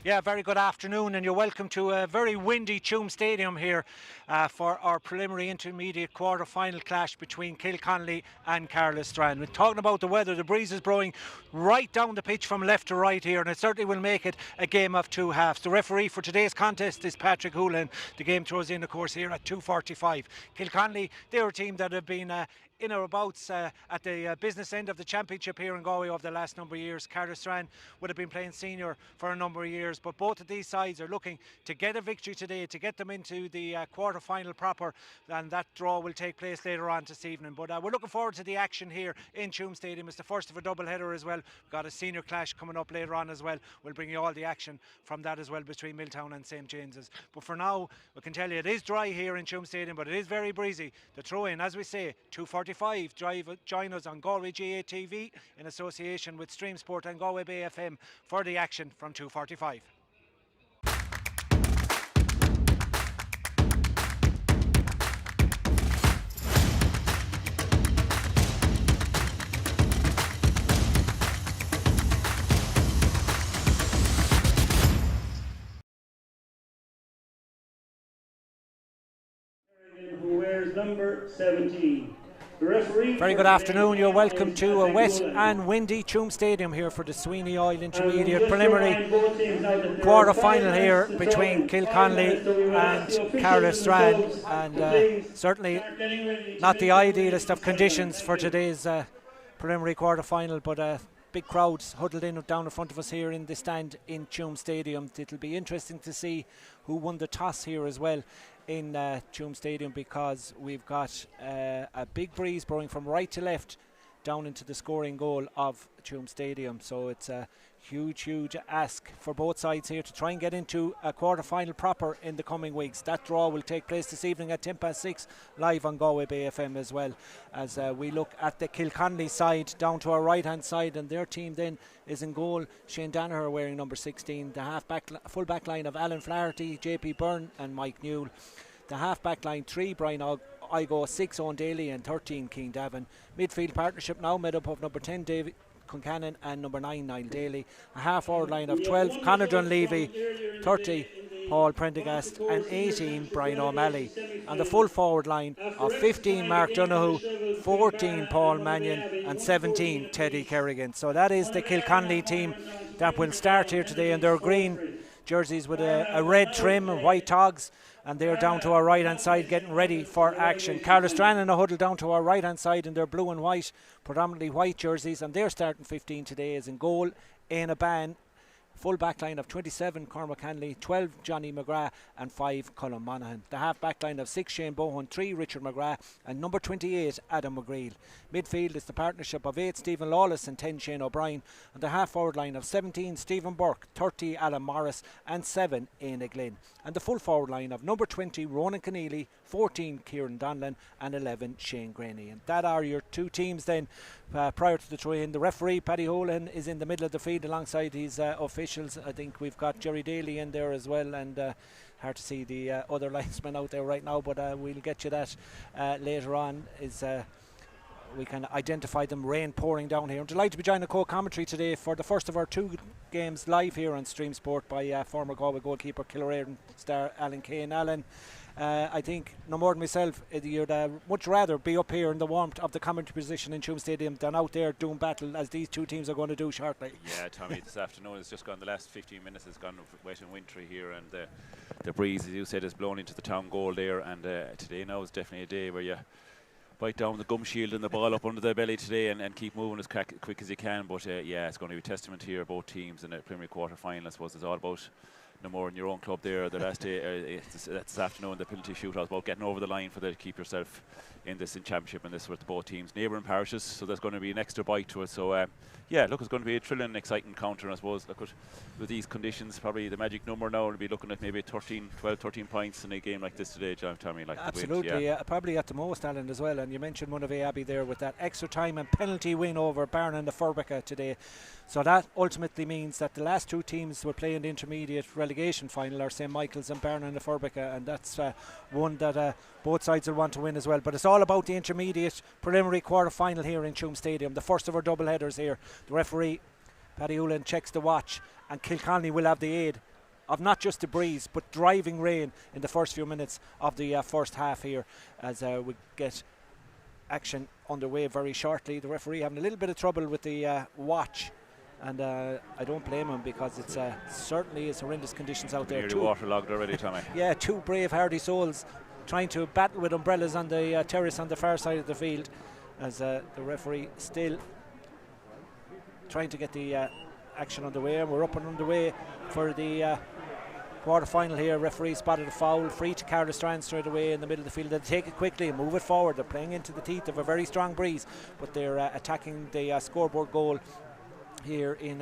Yeah, very good afternoon, and you're welcome to a very windy Tuam Stadium here for our preliminary intermediate quarter-final clash between Kilconly and Caherlistrane. We're talking about the weather. The breeze is blowing right down the pitch from left to right here, and it certainly will make it a game of two halves. The referee for today's contest is Patrick Houlihan. The game throws in, of course, here at 2:45. Kilconly, they're a team that have been in or abouts at the business end of the championship here in Galway over the last number of years. Caherlistrane would have been playing senior for a number of years, but both of these sides are looking to get a victory today, to get them into the quarter-final proper, and that draw will take place later on this evening. But we're looking forward to the action here in Tuam Stadium. It's the first of a double-header as well. We've got a senior clash coming up later on as well. We'll bring you all the action from that as well between Milltown and St. James's. But for now, we can tell you it is dry here in Tuam Stadium, but it is very breezy. The throw-in, as we say, 2:45. Join us on Galway GA TV in association with Stream Sport and Galway Bay FM for the action from 2:45. Who wears number 17. The referee. Very good afternoon. You're welcome to a wet and windy Tuam Stadium here for the Sweeney Oil Intermediate Preliminary quarter-final here between Kilconly and Caherlistrane, and certainly not the idealist of conditions for today's preliminary quarter-final, but big crowds huddled in down in front of us here in the stand in Tuam Stadium. It'll be interesting to see who won the toss here as well in Tuam Stadium, because we've got a big breeze blowing from right to left down into the scoring goal of Tuam Stadium. So it's a huge ask for both sides here to try and get into a quarter-final proper in the coming weeks. That draw will take place this evening at 6:10 live on Galway Bay FM as well, as we look at the Kilconly side down to our right-hand side, and their team then is in goal. Shane Danaher wearing number 16. The full back line of Alan Flaherty, JP Byrne and Mike Newell. The half-back line 3, Brian Igo, 6, Owen Daly and 13, Keane Davin. Midfield partnership now made up of number 10, David Concannon, and number 9, Niall Daly. A half-forward line of 12, Conor Dunleavy, 30, Paul Prendergast, and 18, Brian O'Malley. And the full forward line of 15, Mark Donoghue, 14, Paul Mannion, and 17, Teddy Kerrigan. So that is the Kilconly team that will start here today, and their green jerseys with a red trim and white togs, and they're down to our right hand side getting ready for action. Caherlistrane in a huddle down to our right hand side in their blue and white, predominantly white jerseys, and their starting 15 today is in goal Éanna Ban, full back line of 27, Cormac Hanley, 12, Johnny McGrath, and 5, Colin Monaghan. The half back line of 6, Shane Bohan, 3, Richard McGrath, and number 28, Adam McGreel. Midfield is the partnership of 8, Stephen Lawless, and 10, Shane O'Brien. And the half forward line of 17, Stephen Burke, 30, Alan Morris, and 7, Éanna Glynn. And the full forward line of number 20, Ronan Keneally, 14, Kieran Donlan, and 11, Shane Graney. And that are your two teams then prior to the throw-in. The referee, Paddy Houlihan, is in the middle of the field alongside his officials. I think we've got Jerry Daly in there as well, and hard to see the other linesmen out there right now, but we'll get you that later on. We can identify them. Rain pouring down here. I'm delighted to be joined in co-commentary today for the first of our two games live here on Stream Sport by former Galway goalkeeper Kilrairn star Alan Kane. Alan, I think no more than myself, you'd much rather be up here in the warmth of the commentary position in Tuam Stadium than out there doing battle as these two teams are going to do shortly. Yeah, Tommy, this afternoon has just gone, the last 15 minutes has gone wet and wintry here, and the breeze, as you said, is blown into the town goal there, and today now is definitely a day where you bite down the gum shield and the ball up under the belly today and keep moving as quick as you can. But yeah, it's going to be a testament here, both teams in the preliminary quarter-final. I suppose it's all about no more in your own club there. The last day, this afternoon, the penalty shootout, about getting over the line for to keep yourself in this championship, and this with both teams, neighbouring parishes. So there's going to be an extra bite to it. So yeah, look, it's going to be a thrilling, exciting encounter. I suppose look with these conditions, probably the magic number now will be looking at maybe 12, 13 points in a game like this today, Tommy. Like absolutely, yeah. Probably at the most, Alan, as well. And you mentioned Monavea Abbey there with that extra time and penalty win over Barn and the Furbeca today. So that ultimately means that the last two teams will play in the intermediate relegation final are St Michael's and Barn and the Furbeca, and that's one that both sides will want to win as well. But it's all about the intermediate preliminary quarter-final here in Tuam Stadium, the first of our double headers here. The referee, Paddy Houlihan, checks the watch, and Kilconly will have the aid of not just the breeze but driving rain in the first few minutes of the first half here, as we get action underway very shortly. The referee having a little bit of trouble with the watch, and I don't blame him, because it's certainly is horrendous conditions out there. Nearly waterlogged already, Tommy. Yeah, two brave hardy souls trying to battle with umbrellas on the terrace on the far side of the field, as the referee still trying to get the action underway. And we're up and underway for the quarter final here. Referee spotted a foul, free to Caherlistrane straight away in the middle of the field. They'll take it quickly and move it forward. They're playing into the teeth of a very strong breeze, but they're attacking the scoreboard goal here in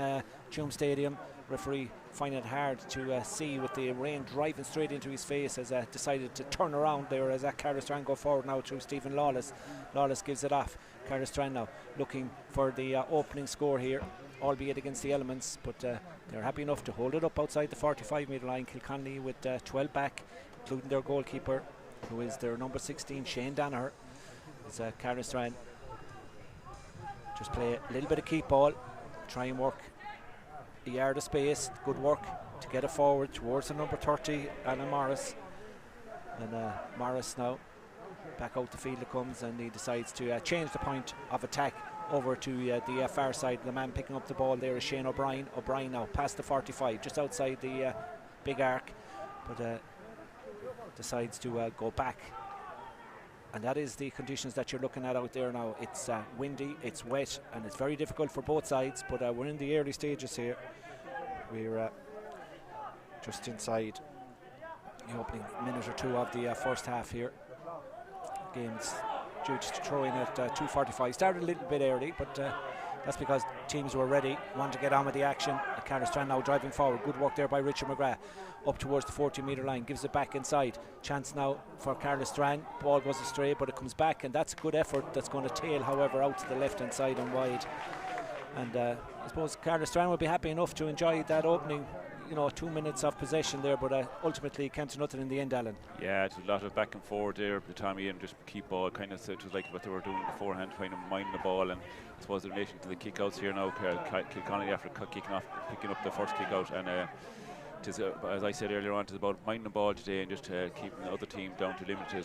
Tuam Stadium. Referee finding it hard to see with the rain driving straight into his face, as decided to turn around there as Caherlistrane go forward now through Stephen Lawless. Lawless gives it off. Caherlistrane now looking for the opening score here, albeit against the elements, but they're happy enough to hold it up outside the 45-metre line. Kilconly with 12 back, including their goalkeeper, who is their number 16, Shane Danaher. As Caherlistrane just play a little bit of keep ball, try and work a yard of space. Good work to get it forward towards the number 30, Alan Morris. And Morris now back out the field it comes, and he decides to change the point of attack over to the far side. The man picking up the ball there is Shane O'Brien. O'Brien now past the 45, just outside the big arc, but decides to go back. And that is the conditions that you're looking at out there now. It's windy, it's wet, and it's very difficult for both sides, but we're in the early stages here. We're just inside the opening minute or two of the first half here. Game's due to throw in at 2:45. Started a little bit early, but that's because teams were ready, wanted to get on with the action. Caherlistrane now driving forward. Good work there by Richard McGrath. Up towards the 40-metre line, gives it back inside. Chance now for Caherlistrane. Ball goes astray, but it comes back, and that's a good effort. That's going to tail, however, out to the left-hand side and wide. And I suppose Caherlistrane will be happy enough to enjoy that opening, 2 minutes of possession there, but ultimately came to nothing in the end, Alan. Yeah, it was a lot of back and forward there, the Tommy, and just keep ball. Kind of, it was like what they were doing beforehand, trying to mind the ball. And I suppose in relation to the kick-outs here now, Kilconly after picking up the first kick-out, and as I said earlier on, it's about minding the ball today and just keeping the other team down to limited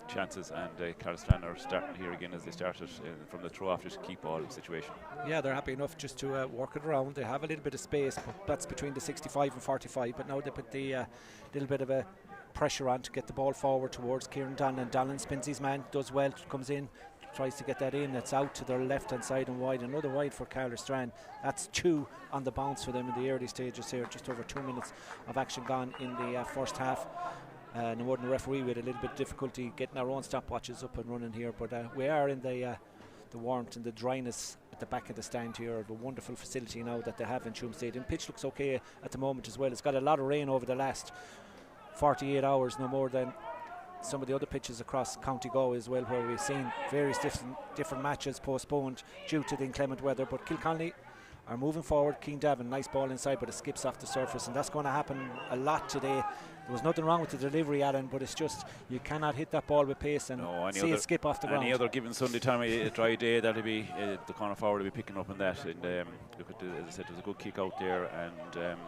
chances. And Caherlistrane are starting here again as they started from the throw-off, just keep ball situation. Yeah, they're happy enough just to work it around. They have a little bit of space, but that's between the 65 and 45. But now they put the little bit of a pressure on to get the ball forward towards Kieran Donlan. Donlan spins his man, does well, comes in, tries to get that in. It's out to their left-hand side and wide. Another wide for Caherlistrane. That's 2 on the bounce for them in the early stages here. Just over 2 minutes of action gone in the first half. No more than the referee, we had a little bit of difficulty getting our own stopwatches up and running here, but we are in the warmth and the dryness at the back of the stand here. The wonderful facility now that they have in Tuam Stadium. Pitch looks okay at the moment as well. It's got a lot of rain over the last 48 hours, no more than some of the other pitches across County Galway as well, where we've seen various different matches postponed due to the inclement weather. But Kilconly are moving forward. Keane Davin, nice ball inside, but it skips off the surface, and that's going to happen a lot today. There was nothing wrong with the delivery, Alan, but it's just you cannot hit that ball with pace and see it skip off the ground. Any other given Sunday time, a dry day, that'll be the corner forward will be picking up on that. And look at as I said, there was a good kick out there, and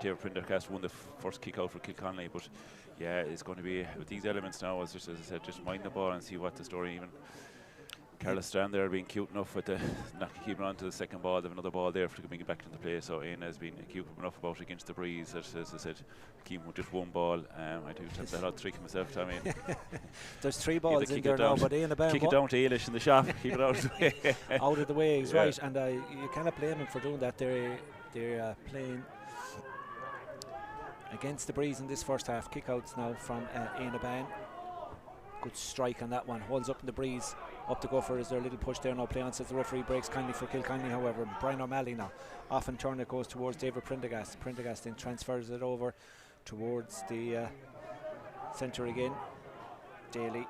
David Prendergast won the first kick out for Kilconly. But yeah, it's going to be with these elements now. As I said, just mind the ball and see what the story. Even Caherlistrane there being cute enough with not keeping on to the second ball. They have another ball there to bring it back into play. So Ian has been cute enough about against the breeze. As I said, keep with just one ball. I do have that odd trick myself, Tommy. There's 3 balls in there now, but Ian about kick it down to Eilish in the shop. Keep it out of the way. Out of the way, he's right, and you cannot blame him for doing that. They're playing against the breeze in this first half. Kickouts now from Ian Aban. Good strike on that one. Holds up in the breeze. Up to go for is there a little push there now. Play on says the referee breaks kindly for Kilconly, however. Brian O'Malley now. Off and turn it goes towards David Prendergast. Prendergast then transfers it over towards the centre again. Daly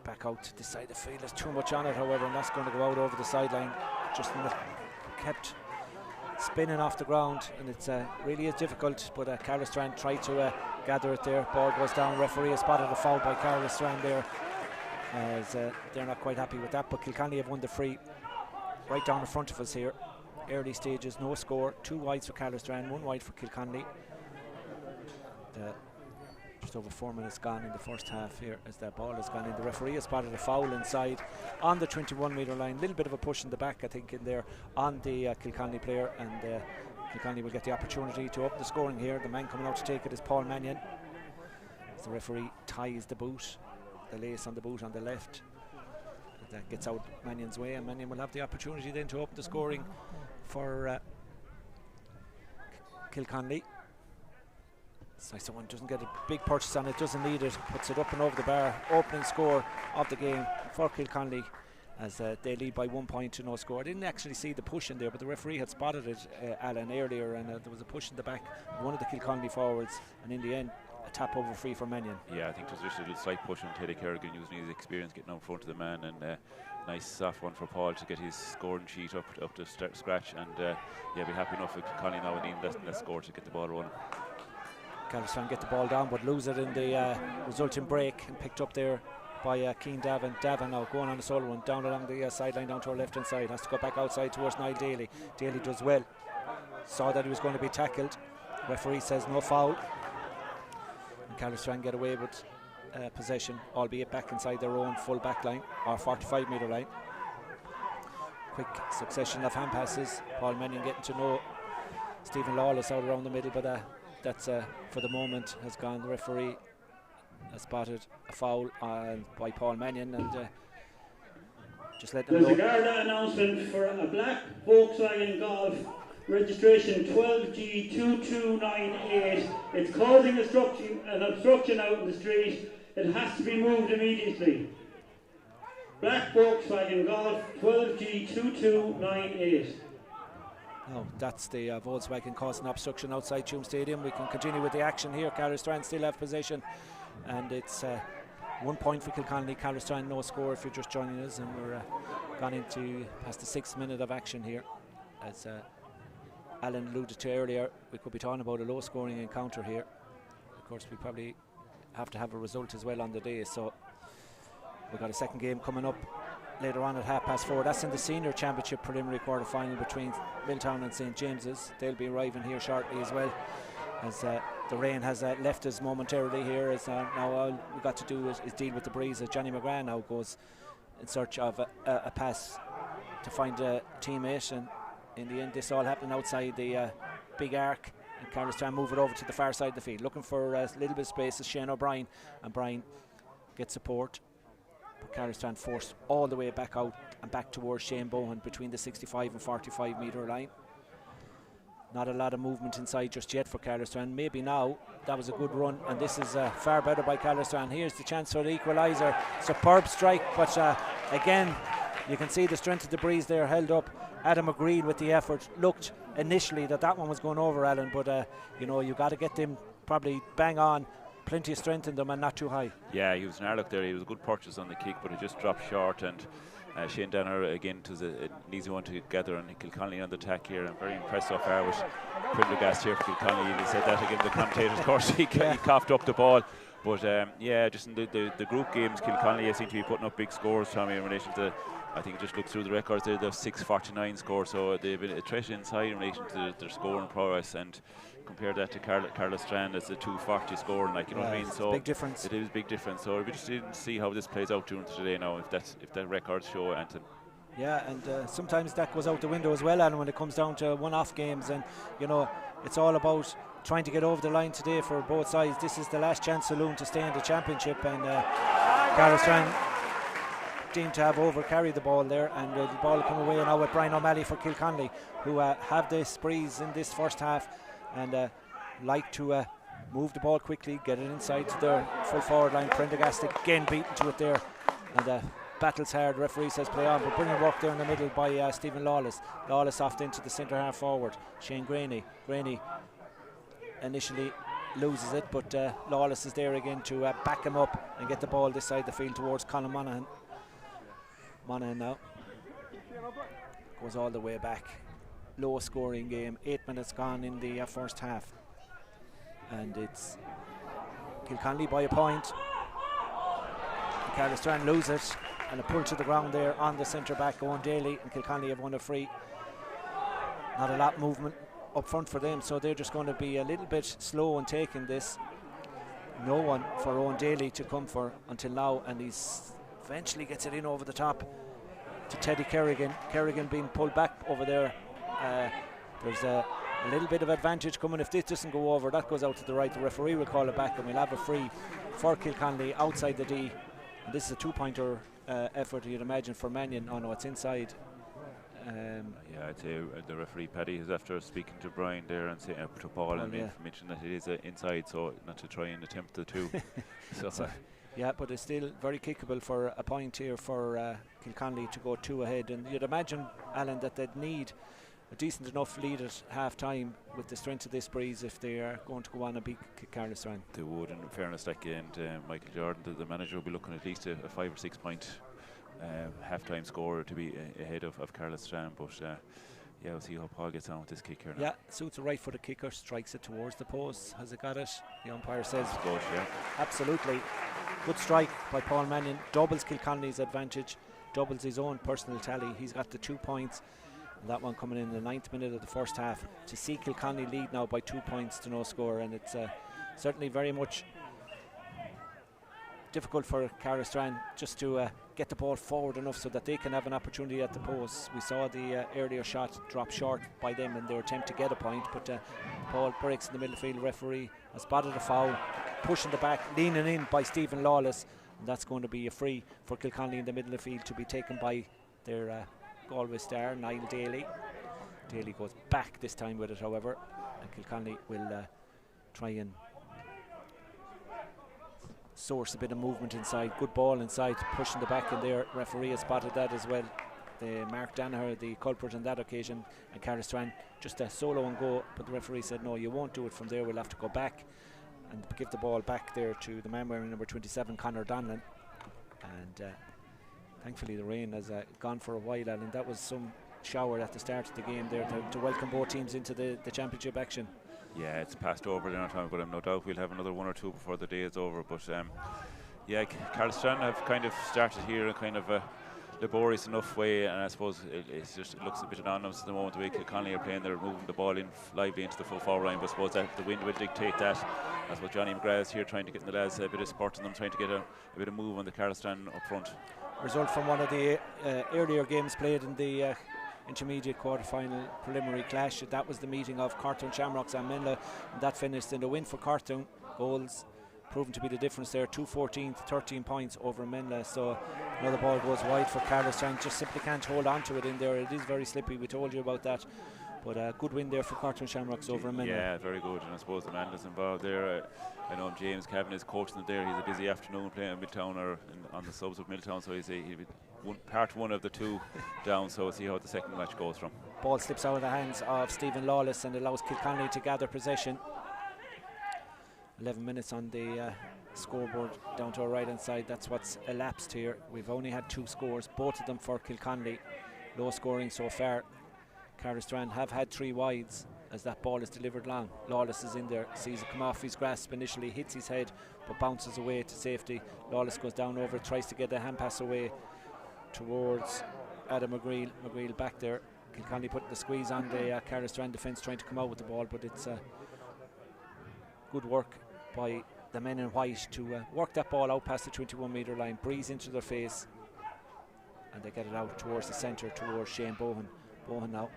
back out to the side of the field. There's too much on it, however, and that's going to go out over the sideline. Just kept spinning off the ground, and it's really is difficult, but Caherlistrane tried to gather it there. Ball goes down. Referee has spotted a foul by Caherlistrane there, as they're not quite happy with that, but Kilconly have won the free right down in front of us here. Early stages, no score. 2 wides for Caherlistrane, 1 wide for Kilconly. Just over 4 minutes gone in the first half here as that ball has gone in. The referee has spotted a foul inside on the 21-metre line. A little bit of a push in the back, I think, in there on the Kilconly player, and Kilconly will get the opportunity to up the scoring here. The man coming out to take it is Paul Mannion. As the referee ties the boot, the lace on the boot on the left. That gets out Mannion's way, and Mannion will have the opportunity then to open the scoring for Kilconly. So someone doesn't get a big purchase on it, doesn't need it, puts it up and over the bar. Opening score of the game for Kilconly as they lead by 1 point to no score. I didn't actually see the push in there, but the referee had spotted it, Alan, earlier, and there was a push in the back of one of the Kilconly forwards, and in the end a tap over free for Mannion. Yeah, I think there's just a little slight push on Teddy Kerrigan using his experience getting out in front of the man, and nice soft one for Paul to get his scoring sheet up to scratch, and be happy enough with Kilconly now and even less score to get the ball rolling. Caherlistrane get the ball down but lose it in the resulting break, and picked up there by Keane Davin. Davin now going on a solo one down along the sideline down to our left hand side, has to go back outside towards Niall Daly. Daly does well, saw that he was going to be tackled, referee says no foul, and Caherlistrane get away with possession, albeit back inside their own full back line or 45-metre line. Quick succession of hand passes, Paul Mannion getting to know Stephen Lawless out around the middle, but that's for the moment has gone. The referee has spotted a foul by Paul Mannion, and just let them know. There's a Garda announcement for a black Volkswagen Golf, registration 12G2298. It's causing an obstruction out in the street. It has to be moved immediately. Black Volkswagen Golf 12G2298. No, that's the Volkswagen causing obstruction outside Tuam Stadium. We can continue with the action here. Caherlistrane still have possession, and it's 1 point for Kilconly. Caherlistrane no score if you're just joining us, and we're gone into past the 6th minute of action here. As Alan alluded to earlier, we could be talking about a low scoring encounter here. Of course, we probably have to have a result as well on the day, so we've got a second game coming up later on at 4:30. That's in the Senior Championship preliminary quarter final between Milltown and St James's. They'll be arriving here shortly as well, as the rain has left us momentarily here. As now all we've got to do is deal with the breeze, as Johnny McGrath now goes in search of a pass to find a teammate, and in the end this all happening outside the big arc, and Caherlistrane move it over to the far side of the field looking for a little bit of space as Shane O'Brien, and Brian gets support. Caherlistrane forced all the way back out and back towards Shane Bohan between the 65 and 45-metre line. Not a lot of movement inside just yet for Caherlistrane. Maybe now. That was a good run, and this is far better by Caherlistrane. Here's the chance for the equaliser. Superb strike, but again you can see the strength of the breeze there held up. Adam agreed with the effort. Looked initially that one was going over, Alan, but you got to get them probably bang on. Plenty of strength in them and not too high. Yeah, he was an look there. He was a good purchase on the kick, but it just dropped short. And Shane Danner again, it was an easy one to gather, and Kilconly on the attack here. And very impressed so far with Prendergast here for Kilconly. He said that again to the commentators. Of course, he coughed up the ball. But just in the group games, Kilconly seem to be putting up big scores, Tommy, in relation to. I think just look through the records there, they've 649 scores, so they've been a threat inside in relation to their scoring prowess, and compare that to Caherlistrane as a 240 scoring, like, you know what I mean? So big difference. It is a big difference. So we just didn't see how this plays out during today now, if that records show, Anton. Yeah, and sometimes that goes out the window as well, and when it comes down to one-off games, and it's all about trying to get over the line today for both sides. This is the last chance saloon to stay in the championship, and Caherlistrane deemed to have overcarried the ball there, and the ball will come away now with Brian O'Malley for Kilconly, who have this breeze in this first half and like to move the ball quickly, get it inside to their full forward line. Prendergast again beaten to it there, and battles hard. Referee says play on, but brilliant work there in the middle by Stephen Lawless. Lawless off into the centre half forward. Shane Graney initially loses it, but Lawless is there again to back him up and get the ball this side of the field towards Colin Monaghan. Monaghan now goes all the way back. Low scoring game, 8 minutes gone in the first half, and it's Kilconly by a point. Caherlistrane lose it, and a pull to the ground there on the centre back Owen Daly, and Kilconly have won a free. Not a lot of movement up front for them, so they're just going to be a little bit slow in taking this. no one for Owen Daly to come for until now, and he's eventually gets it in over the top to Teddy Kerrigan. Kerrigan being pulled back over there. There's a little bit of advantage coming. If this doesn't go over, that goes out to the right. The referee will call it back, and we'll have a free for Kilconly outside the D. And this is a 2-pointer effort, you'd imagine, for Mannion. Oh no, it's inside. Yeah, I'd say the referee Paddy is after speaking to Brian there and saying to Paul and mentioned that it is inside, so not to try and attempt the two. So yeah, but it's still very kickable for a point here for Kilconly to go 2 ahead. And you'd imagine, Alan, that they'd need a decent enough lead at half time with the strength of this breeze if they are going to go on and beat Caherlistrane. They would, in fairness, like, and Michael Jordan, the manager, will be looking at least a 5 or 6 point half-time score to be ahead of Caherlistrane, but yeah, we'll see how Paul gets on with this kick here now. Yeah, suits a right-footed kicker, strikes it towards the post. Has it got it? The umpire says good, yeah. Absolutely. Good strike by Paul Mannion. Doubles Kilconly's advantage, doubles his own personal tally. He's got the 2 points. And that one coming in the 9th minute of the first half. To see Kilconly lead now by 2 points to no score, and it's certainly very much difficult for Caherlistrane just to get the ball forward enough so that they can have an opportunity at the post. We saw the earlier shot drop short by them in their attempt to get a point, but Paul breaks in the middle field. Referee has spotted a foul, pushing the back, leaning in by Stephen Lawless, and that's going to be a free for Kilconly in the middle of the field to be taken by their Galway star, Niall Daly. Daly goes back this time with it, however, and Kilconly will try and source a bit of movement inside. Good ball inside, pushing the back in there. Referee has spotted that as well. Mark Danaher, the culprit on that occasion, and Caherlistrane just a solo and go, but the referee said no, you won't do it from there, we'll have to go back and give the ball back there to the man wearing number 27, Conor Donlan. And thankfully the rain has gone for a while, and that was some shower at the start of the game there to welcome both teams into the championship action. Yeah, it's passed over in our time, but I'm no doubt we'll have another 1 or 2 before the day is over. But yeah, Caherlistrane have kind of started here in kind of a laborious enough way, and I suppose it looks a bit anonymous at the moment the way Kilconly are playing. They're moving the ball in lively into the full forward line, but I suppose that the wind will dictate that. That's what Johnny McGrath is here trying to get in the lads a bit of spurt in them, trying to get a bit of move on the Caherlistrane up front. Result from one of the earlier games played in the intermediate quarter-final preliminary clash. That was the meeting of Cartown Shamrocks and Menla, and that finished in a win for Cartown. Goals proven to be the difference there, 2-14 to 13 points over Menla. So another ball goes wide for Caherlistrane, just simply can't hold on to it in there. It is very slippy, we told you about that, but a good win there for Cartown Shamrocks over Menla. Yeah, very good, and I suppose the Menla's involved there. I know James Cavan is coaching it there. He's a busy afternoon playing Milltown or on the subs of Milltown, so he'll be part one of the 2 down, so we'll see how the second match goes from. Ball slips out of the hands of Stephen Lawless and allows Kilconly to gather possession. 11 minutes on the scoreboard down to our right hand side. That's what's elapsed here. We've only had 2 scores, both of them for Kilconly. Low scoring so far. Caherlistrane have had 3 wides as that ball is delivered long. Lawless is in there, sees it come off his grasp initially, hits his head but bounces away to safety. Lawless goes down over, tries to get a hand pass away towards Adam McGreal. McGreal back there. Kilconly putting the squeeze on the Caherlistrane defence, trying to come out with the ball, but it's good work by the men in white to work that ball out past the 21-metre line, breeze into their face, and they get it out towards the centre, towards Shane Bohan. Bohan now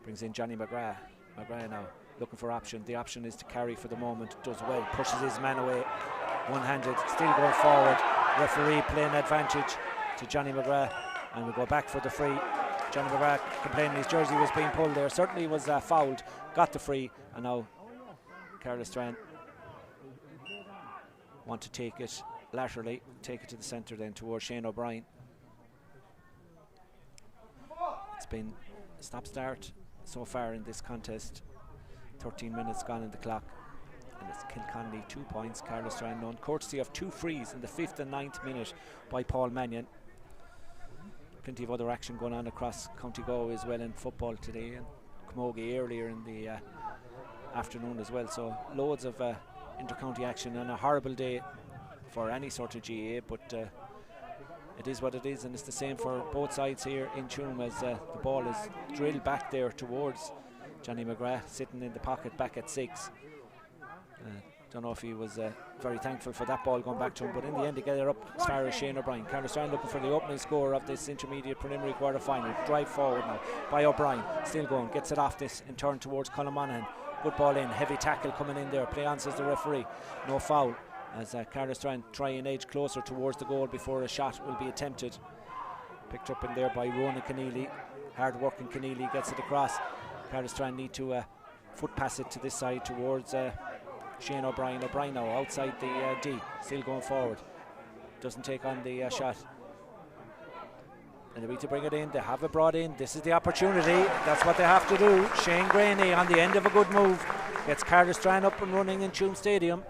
brings in Johnny McGrath. McGrath now looking for option. The option is to carry for the moment, does well, pushes his man away, one-handed, still going forward. Referee playing advantage to Johnny McGrath, and we go back for the free. Johnny McGrath complaining his jersey was being pulled there, certainly was fouled, got the free, and now Caherlistrane want to take it laterally, take it to the centre then towards Shane O'Brien. It's been a stop-start so far in this contest. 13 minutes gone in the clock, and it's Kilconly 2 points, Caherlistrane none, courtesy of 2 frees in the 5th and 9th minute by Paul Mannion. Plenty of other action going on across County Galway as well in football today, and Camogie earlier in the afternoon as well, so loads of inter-county action on a horrible day for any sort of GAA, but it is what it is, and it's the same for both sides here in Tuam as the ball is drilled back there towards Johnny McGrath, sitting in the pocket back at 6. Don't know if he was very thankful for that ball going back to him, but in the end they get it up as far as Shane O'Brien. Caherlistrane looking for the opening score of this intermediate preliminary quarter-final. Drive forward now by O'Brien, still going, gets it off this and turn towards Colin Monaghan. Good ball in, heavy tackle coming in there. Play on, says the referee. No foul as Caherlistrane try and edge closer towards the goal before a shot will be attempted. Picked up in there by Ronan Keneally. Hard working Keneally gets it across. Caherlistrane need to foot pass it to this side towards Shane O'Brien. O'Brien now outside the D, still going forward. Doesn't take on the shot. And they need to bring it in. They have it brought in. This is the opportunity. That's what they have to do. Shane Graney on the end of a good move gets Caherlistrane up and running in Tuam Stadium.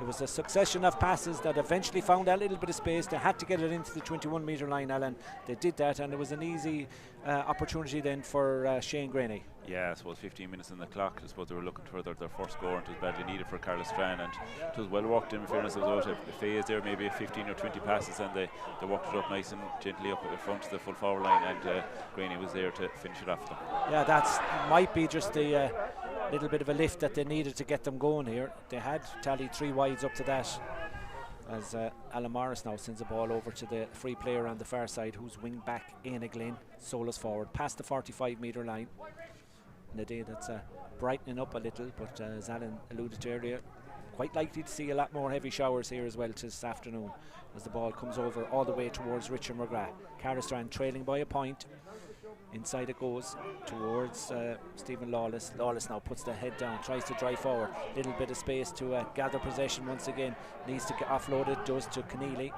It was a succession of passes that eventually found that little bit of space. They had to get it into the 21-metre line, Alan. They did that, and it was an easy opportunity then for Shane Graney. Yeah, I suppose 15 minutes on the clock. I suppose they were looking for their first score, and it was badly needed for Caherlistrane, and it was well worked in fairness. There was out a phase there, maybe 15 or 20 passes, and they worked it up nice and gently up in front of the full forward line, and Graney was there to finish it off them. Yeah, that might be just the little bit of a lift that they needed to get them going here. They had tallied 3 wides up to that, as Alan Morris now sends the ball over to the free player on the far side, who's wing back Éanna Glynn, Solas forward, past the 45-metre line. In a day that's brightening up a little, but as Alan alluded to earlier, quite likely to see a lot more heavy showers here as well this afternoon, as the ball comes over all the way towards Richard McGrath. Caherlistrane trailing by a point. Inside it goes towards Stephen Lawless. Lawless now puts the head down, tries to drive forward. Little bit of space to gather possession once again. Needs to get offloaded, does to Keneally.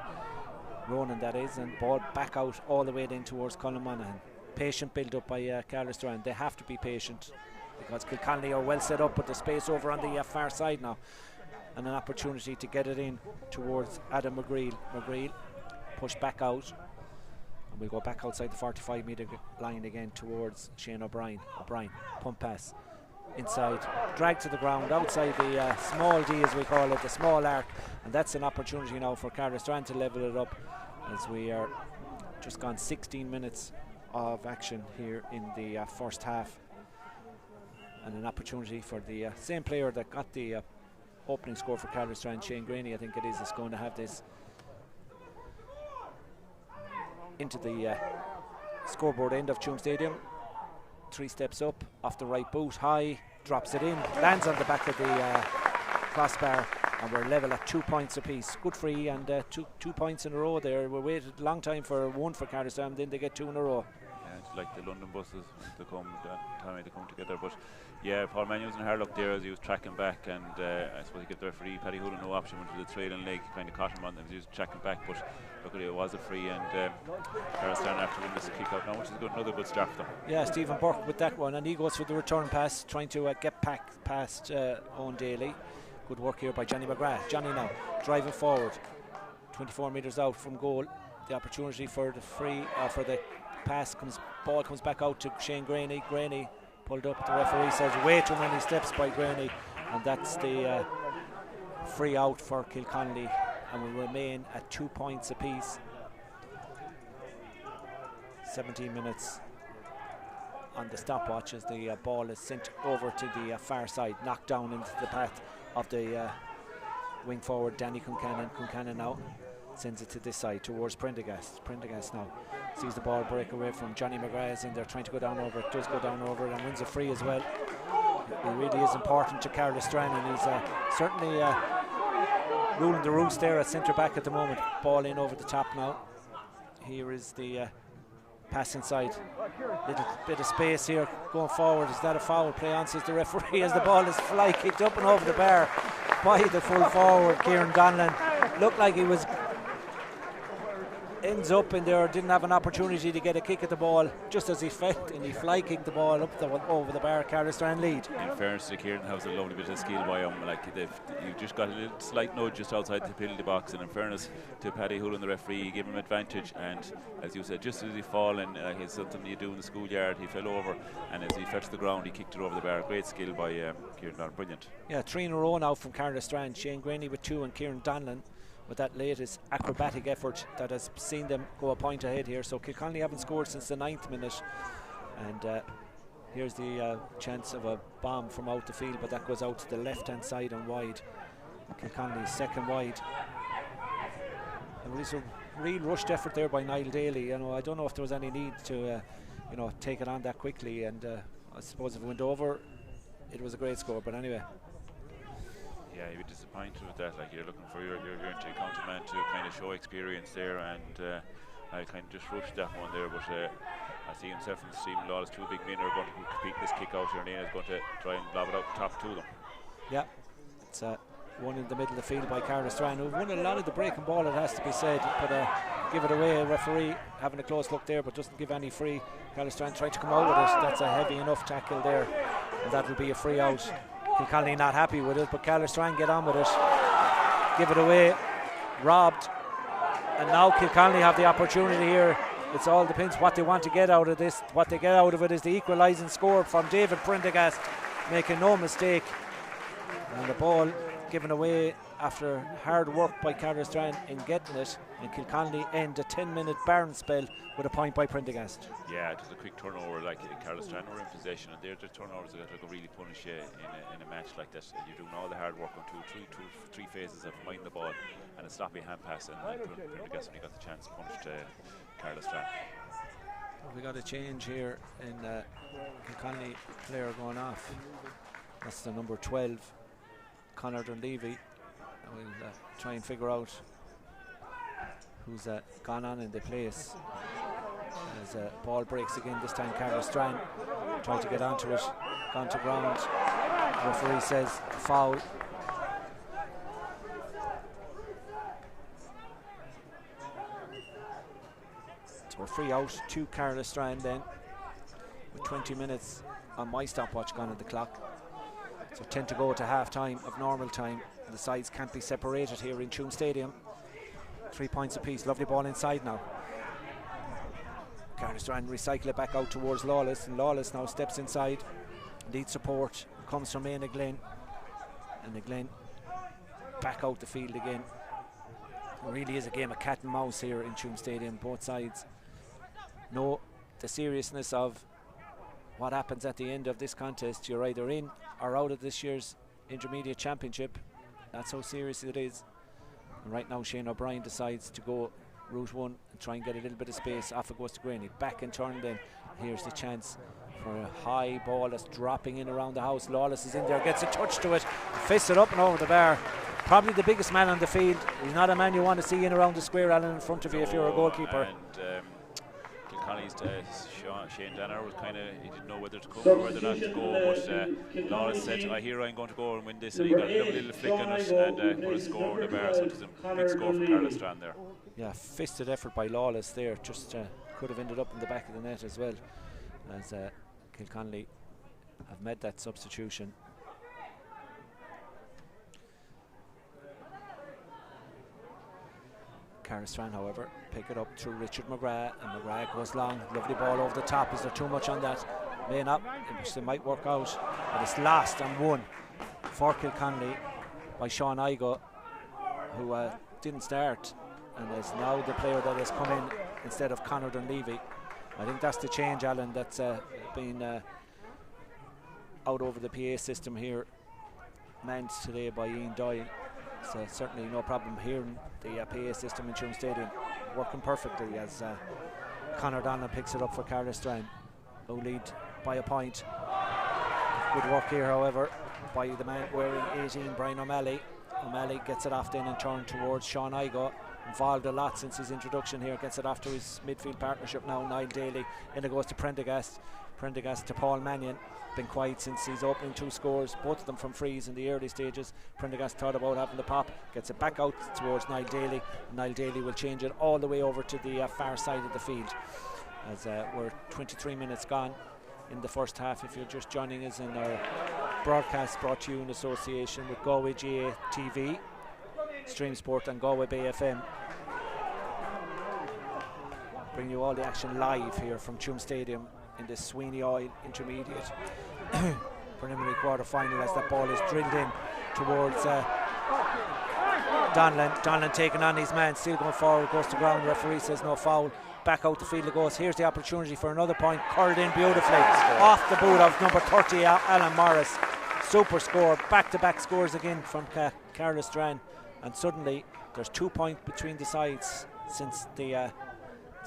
Ronan, that is, and ball back out all the way then towards Colin Monaghan. Patient build up by Caherlistrane. They have to be patient because Kilconly are well set up, but the space over on the far side now, and an opportunity to get it in towards Adam McGreal. McGreal push back out, and we'll go back outside the 45-metre line again towards Shane O'Brien. O'Brien, pump pass inside, drag to the ground outside the small D, as we call it, the small arc, and that's an opportunity now for Caherlistrane to level it up, as we are just gone 16 minutes of action here in the first half, and an opportunity for the same player that got the opening score for Caherlistrane, Shane Graney, I think it is going to have this into the scoreboard end of Tuam Stadium. 3 steps up, off the right boot, high, drops it in, lands on the back of the crossbar, and we're level at 2 points apiece. Good free, and 2 points in a row there. We waited a long time for one for Caherlistrane, then they get 2 in a row. Yeah, it's like the London buses, they come together. But yeah, Paul Mann was in hard luck there as he was tracking back, and I suppose he gave the referee Paddy Hoolan no option into the trailing leg, kind of caught him on them as he was tracking back, but luckily it was a free, and Caherlistrane after winning this kick out now, which is another good start for them. Yeah, Stephen Burke with that one, and he goes for the return pass, trying to get back past Owen Daly. Good work here by Johnny McGrath. Johnny now driving forward, 24 metres out from goal. The opportunity for the free, for the pass ball comes back out to Shane Graney. Graney pulled up. The referee says way too many steps by Graney, and that's the free out for Kilconly, and will remain at 2 points apiece. 17 minutes on the stopwatch as the ball is sent over to the far side, knocked down into the path of the wing forward Danny Concannon. Concannon now sends it to this side towards Prendergast. Prendergast now sees the ball break away from Johnny McGrath in there, trying to go down over it. Does go down over it and wins a free as well. He really is important to Caherlistrane, and he's certainly ruling the roost there at centre back at the moment. Ball in over the top now. Here is the pass inside. Little bit of space here going forward. Is that a foul? Play on, says the referee, as the ball is fly kicked up and over the bar by the full forward Kieran Donlan. Looked like he was ends up in there, didn't have an opportunity to get a kick at the ball just as he felt, and he fly kicked the ball up over the bar. Caherlistrane lead. In fairness to Kieran, has a lovely bit of skill by him. Like you just got a little slight nudge just outside the penalty box, and in fairness to Paddy Hoolan, the referee, he gave him advantage, and as you said, just as he fallen, it's something you do in the schoolyard, he fell over, and as he fell to the ground, he kicked it over the bar. Great skill by Kieran Donlan, brilliant. Yeah, 3 in a row now from Caherlistrane. Shane Graney with 2 and Kieran Donlan with that latest acrobatic effort that has seen them go a point ahead here. So Kilconly haven't scored since the 9th minute, and here's the chance of a bomb from out the field, but that goes out to the left hand side and wide. Kilconly second wide. There was a real rushed effort there by Niall Daly. You know, I don't know if there was any need to you know, take it on that quickly, and I suppose if it went over, it was a great score. But anyway. Yeah, you'd be disappointed with that. Like, you're looking for your counter man to kind of show experience there, and I kind of just rushed that one there. But I see himself and Stephen Lawless, two big men, are going to compete this kick out here, and Ian is going to try and lob it out the top to them. Yeah, it's one in the middle of the field by Caherlistrane, who won a lot of the breaking ball, it has to be said, but give it away. A referee having a close look there, but doesn't give any free. Caherlistrane trying to come out with it. That's a heavy enough tackle there, and that will be a free out. Kilconly not happy with it, but Caherlistrane get on with it. Give it away, robbed, and now Kilconly have the opportunity here. It all depends what they want to get out of this. What they get out of it is the equalising score from David Prendergast, making no mistake. And the ball given away after hard work by Caherlistrane in getting it, and Kilconly end a 10-minute barren spell with a point by Prendergast. Yeah, it was a quick turnover. Like, Caherlistrane were in possession, and their turnovers that could really punish you in a match like this. You're doing all the hard work on three phases of minding the ball, and a sloppy hand pass, and Prendergast, when he got the chance, punished Caherlistrane. We got a change here in Kilconly player going off. That's the number 12, Conor Dunleavy. We'll try and figure out who's gone on in the place. As ball breaks again, this time Caherlistrane tried to get onto it, gone to ground. The referee says foul. So a free out to Caherlistrane then, with 20 minutes on my stopwatch gone at the clock. So 10 to go to half time of normal time. The sides can't be separated here in Tuam Stadium. 3 points apiece. Lovely ball inside now. Caherlistrane recycle it back out towards Lawless, and Lawless now steps inside. Needs support. Comes from Éanna Glenn, and Glenn back out the field again. It really is a game of cat and mouse here in Tuam Stadium. Both sides know the seriousness of what happens at the end of this contest. You're either in or out of this year's Intermediate Championship. That's how serious it is. And right now Shane O'Brien decides to go route one and try and get a little bit of space. Off it goes to Graney. Back and turn then. Here's the chance for a high ball that's dropping in around the house. Lawless is in there, gets a touch to it, fists it up and over the bar. Probably the biggest man on the field. He's not a man you want to see in around the square, Alan, in front of you if you're a goalkeeper. And Kilconly's Shane Danner was kind of, he didn't know whether to come or whether not to go, but Lawless said, I hear I'm going to go and win this, and he got a little flick on it and put a score on the bar, so it was a big score for Caherlistrane there. Yeah, fisted effort by Lawless there, just could have ended up in the back of the net as well, as Kilconly have made that substitution. Caherlistrane, however, pick it up through Richard McGrath, and McGrath goes long. Lovely ball over the top. Is there too much on that? May not. It might work out, but it's last and won for Kilconly by Sean Igo, who didn't start and is now the player that has come in instead of Conor Dunleavy. I think that's the change, Alan, that's been out over the PA system here, manned today by Ian Doyle. So certainly no problem hearing the PA system in Tuam Stadium working perfectly as Conor Donlan picks it up for Caherlistrane, who lead by a point. Good work here, however, by the man wearing 18, Brian O'Malley. O'Malley gets it off then and turned towards Sean Igo. Involved a lot since his introduction here, gets it off to his midfield partnership now, Niall Daly, and it goes to Prendergast. Prendergast to Paul Mannion. Been quiet since his opening 2 scores, both of them from frees in the early stages. Prendergast thought about having the pop, gets it back out towards Niall Daly. Niall Daly will change it all the way over to the far side of the field, as we're 23 minutes gone in the first half. If you're just joining us in our broadcast brought to you in association with Galway GA TV, Stream Sport and Galway Bay FM. Bring you all the action live here from Tuam Stadium in the Sweeney Oil Intermediate preliminary quarter final, as that ball is drilled in towards Donlan. Donlan taking on his man, still going forward, goes to ground. Referee says no foul. Back out the field it goes. Here's the opportunity for another point, curled in beautifully off the boot of number 30 Alan Morris. super score, back-to-back scores again from Caherlistrane, and suddenly there's 2 points between the sides since the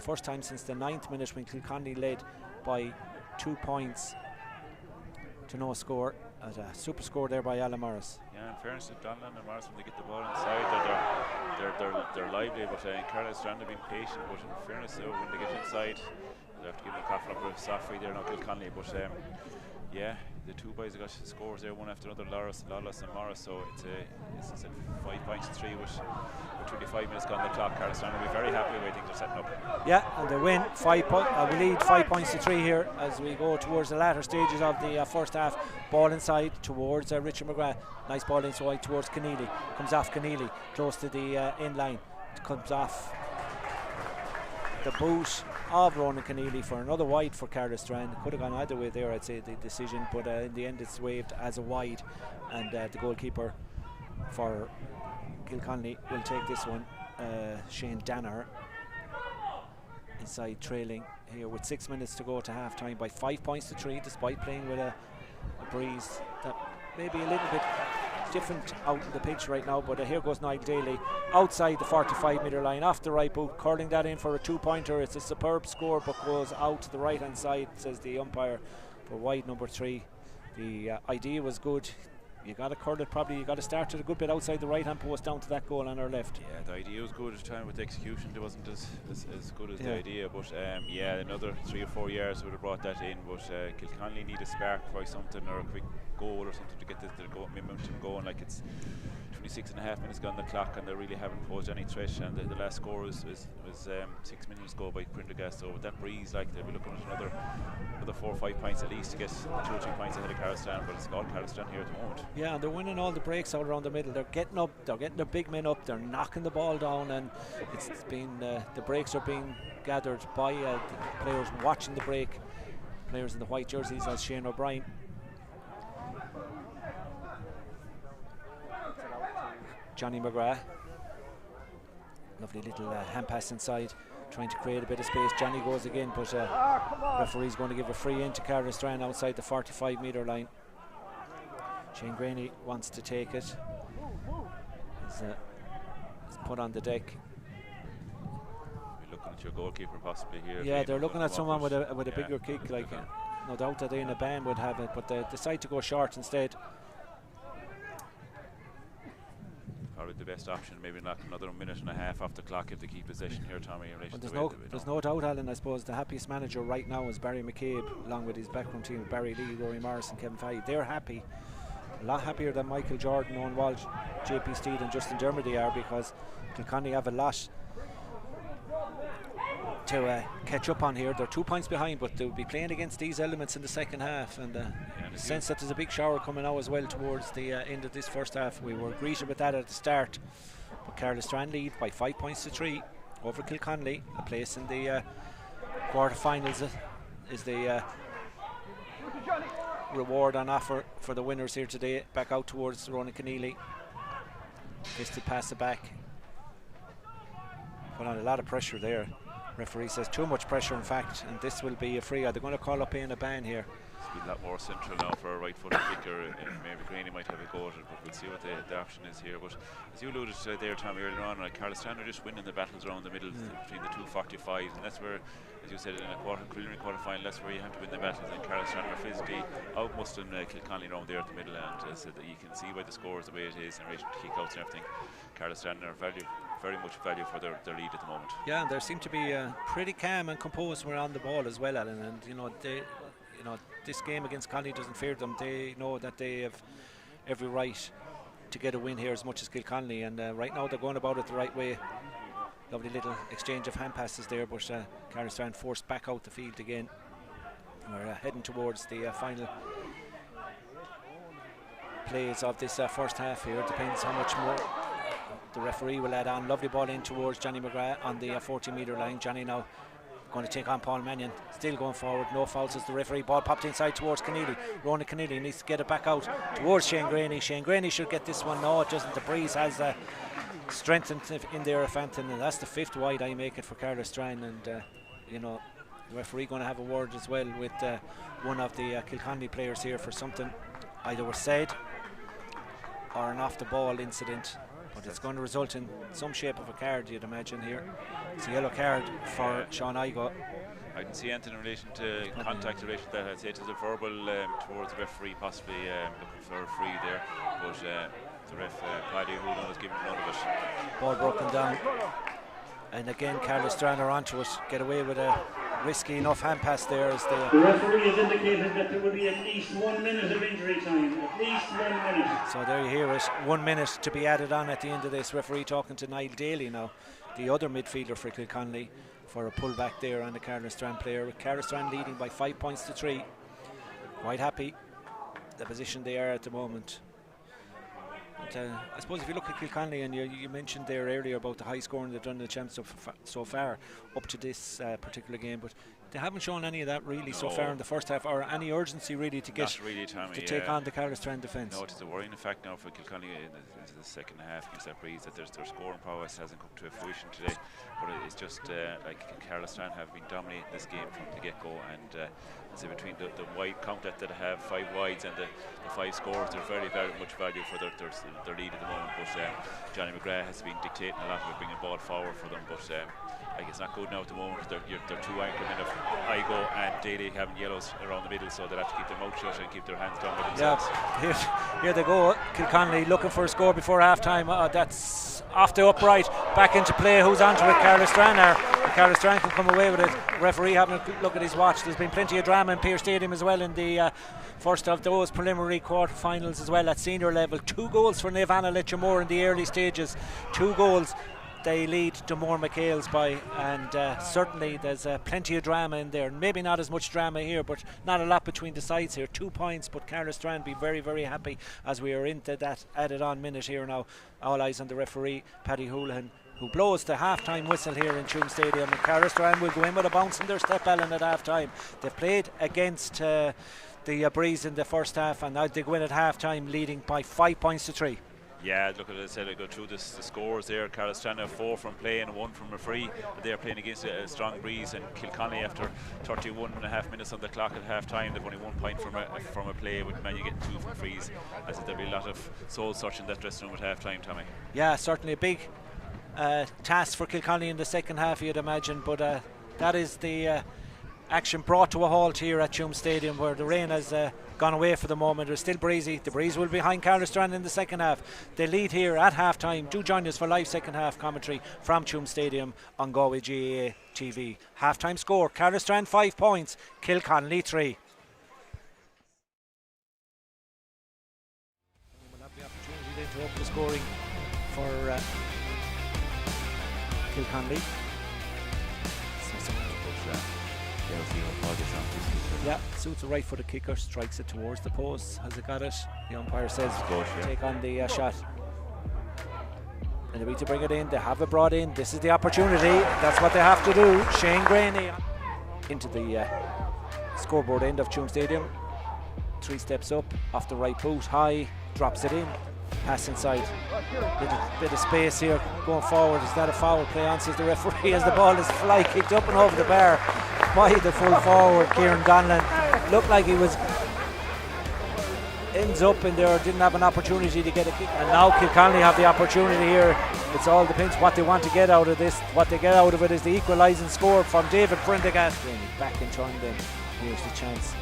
first time since the 9th minute when Kilconly led by 2 points to no score. At a super score there by Alan Morris. Yeah, in fairness to Donlan and Morris, when they get the ball inside, they're lively, but Caherlistrane have been patient. But in fairness, when they get inside, they have to give them a cough up with Saffrey there, not Kilconly. But yeah, the two boys have got scores there, one after another, Lawless and Morris. So it's a 5 points to 3 with 25 minutes gone on the clock. Caherlistrane will be very happy with the way things are setting up. Yeah, and they win we lead 5 points to 3 here as we go towards the latter stages of the first half. Ball inside towards Richard McGrath. Nice ball inside towards Keneally. Comes off Keneally, close to the end line. It comes off the boot of Ronan Keneally for another wide for Caherlistrane. Could have gone either way there, I'd say, the decision, but in the end it's waved as a wide, and the goalkeeper for Kilconly will take this one, Shane Danner, inside trailing here with 6 minutes to go to half time by 5 points to 3, despite playing with a breeze that may be a little bit different out in the pitch right now. But here goes Niall Daly outside the 45-metre line off the right boot, curling that in for a 2-pointer. It's a superb score, but goes out to the right hand side, says the umpire, for wide number 3. The idea was good. You got to curl it, probably you got to start it a good bit outside the right hand post down to that goal on our left. Yeah, the idea was good at the time, with the execution it wasn't as good as the idea, but yeah, another 3 or 4 years would have brought that in. But Kilconly need a spark by something, or a quick goal or something to get the momentum going. Like, it's 26.5 minutes gone on the clock and they really haven't posed any threat, and the last score was 6 minutes ago by Prendergast. So with that breeze, like, they'll be looking at another 4 or 5 points at least to get 2 or 3 points ahead of Caherlistrane, but it's got Caherlistrane here at the moment. Yeah, and they're winning all the breaks out around the middle. They're getting up, they're getting their big men up, they're knocking the ball down, and it's been the breaks are being gathered by the players watching the break, players in the white jerseys, as Shane O'Brien. Johnny McGrath, lovely little hand pass inside, trying to create a bit of space. Johnny goes again, but referee's going to give a free in to Caherlistrane outside the 45-metre line. Shane Graney wants to take it. He's put on the deck. You're looking at your goalkeeper possibly here. Yeah, they're looking at someone with a bigger kick. Like, no doubt that they in a band would have it, but they decide to go short instead. Probably the best option, maybe knock another minute and a half off the clock if they keep possession here, Tommy. Well, there's no doubt, Alan. I suppose the happiest manager right now is Barry McCabe, along with his backroom team, Barry Lee, Rory Morris and Kevin Fahey. They're happy, a lot happier than Michael Jordan, Owen Walsh, JP Steed and Justin Dermody are, because Kilconly have a lot to catch up on here. They're 2 points behind, but they'll be playing against these elements in the second half, and sense that there's a big shower coming now as well towards the end of this first half. We were greeted with that at the start, but Caherlistrane lead by 5 points to 3 over Kilconly. A place in the quarter-finals is the reward on offer for the winners here today. Back out towards Ronan Keneally. Fisted past the back. Put on a lot of pressure there. Referee says too much pressure, in fact, and this will be a free. Are they going to call up in a ban here? It's been a lot more central now for a right-footed kicker. Maybe Graney might have a go at it, but we'll see what the option is here. But as you alluded to there, Tommy, earlier on, Caherlistrane are just winning the battles around the middle between the 245s, and that's where, as you said, in a preliminary quarter-final, that's where you have to win the battles. And Caherlistrane are physically outmuscling Kilconly around there at the middle, and so that you can see by the scores the way it is in relation to kick-outs and everything. Caherlistrane are very much value for their lead at the moment. Yeah, and they seem to be pretty calm and composed when we're on the ball as well, Alan. And this game against Conley doesn't fear them. They know that they have every right to get a win here as much as Kilconly, and right now they're going about it the right way. Lovely little exchange of hand passes there, but Caherlistrane forced back out the field again. We're heading towards the final plays of this first half here. It depends how much more the referee will add on. Lovely ball in towards Johnny McGrath on the 40-metre line. Johnny now going to take on Paul Mannion, still going forward, no fouls as the referee. Ball popped inside towards Keneally. Ronan Keneally needs to get it back out towards Shane Graney. Shane Graney should get this one. No, it doesn't. The breeze has strengthened in there of Anton, and that's the 5th wide I make it for Caherlistrane. And the referee going to have a word as well with one of the Kilconly players here for something either were said or an off the ball incident, but it's going to result in some shape of a card, you'd imagine here. It's a yellow card for Sean Igo. I didn't see anything in relation to contact in relation to that. I'd say it was a verbal towards the referee, possibly looking for a free there, but the ref, Paddy Hoolan, was giving none of it. Ball broken down, and again Caherlistrane are onto it, get away with a risky enough hand pass there. As the referee has indicated that there will be at least 1 minute of injury time, at least 1 minute. So there you hear it, 1 minute to be added on at the end of this. Referee talking to Niall Daly now, the other midfielder for Kilconly, for a pullback there on the Caherlistrane player, with Caherlistrane leading by 5 points to 3. Quite happy the position they are at the moment. But, I suppose if you look at Kilconly, and you mentioned there earlier about the high scoring they've done in the champs so far up to this particular game, but they haven't shown any of that really so far in the first half, or any urgency really to get really, Tommy, to take on the Caherlistrane defence. No, it is a worrying fact now for Kilconly into the second half against that breeze, that their scoring prowess hasn't come to fruition today. But it's just like Caherlistrane have been dominating this game from the get-go, and so between the wide count that they have, 5 wides, and the 5 scores, there's very, very much value for their lead at the moment. But Johnny McGrath has been dictating a lot of it, bringing the ball forward for them. But like it's not good now at the moment. They're 2 anchormen of Igo and Daly having yellows around the middle, so they'll have to keep their mouth shut and keep their hands down with themselves. Yeah, here they go. Kilconly looking for a score before half time. That's off the upright, back into play. Who's onto it? Caherlistrane are. Caherlistrane can come away with it. Referee having a look at his watch. There's been plenty of drama in Pearse Stadium as well in the first of those preliminary quarter-finals as well at senior level. 2 goals for Navanna Letchamore in the early stages. 2 goals they lead Damore McHale's by, and certainly there's plenty of drama in there. Maybe not as much drama here, but not a lot between the sides here. 2 points, but Caherlistrane be very, very happy as we are into that added on minute here now. All eyes on the referee, Paddy Hoolan, who blows the half-time whistle here in Tuam Stadium, and Caherlistrane will go in with a bounce in their step, Alan, at half-time. They've played against the Breeze in the first half, and now they go in at half-time leading by 5 points to 3. Yeah, look, as I said, I go through the scores there. Caherlistrane have 4 from play and 1 from referee. They're playing against a strong Breeze, and Kilconly, after 31.5 minutes on the clock at half time, they've only 1 point from a play, with Man U getting 2 from frees. I said there'll be a lot of soul searching in that dressing room at half time, Tommy. Yeah, certainly a big task for Kilconly in the second half, you'd imagine, but that is the action brought to a halt here at Tuam Stadium, where the rain has gone away for the moment. It's still breezy. The Breeze will be behind Caherlistrane in the second half. They lead here at half time. Do join us for live second half commentary from Tuam Stadium on Galway GAA TV. Half time score: Caherlistrane 5 points, Kilconly 3. We'll have the opportunity then to open the scoring for Kilconly. Yeah, suits a right footed kicker, strikes it towards the post. Has it got it? The umpire says take on the shot. And they need to bring it in. They have it brought in. This is the opportunity. That's what they have to do. Shane Graney into the scoreboard end of Tuam Stadium. 3 steps up, off the right boot, high, drops it in. Pass inside. Bit of space here going forward. Is that a foul? Play on, says the referee, as the ball is fly kicked up and over the bar by the full forward, Kieran Donlan. Looked like he was ends up in there, didn't have an opportunity to get a kick. And now Kilconly have the opportunity here. It's all depends what they want to get out of this. What they get out of it is the equalising score from David Prendergast. Back in turn then. Here's the chance.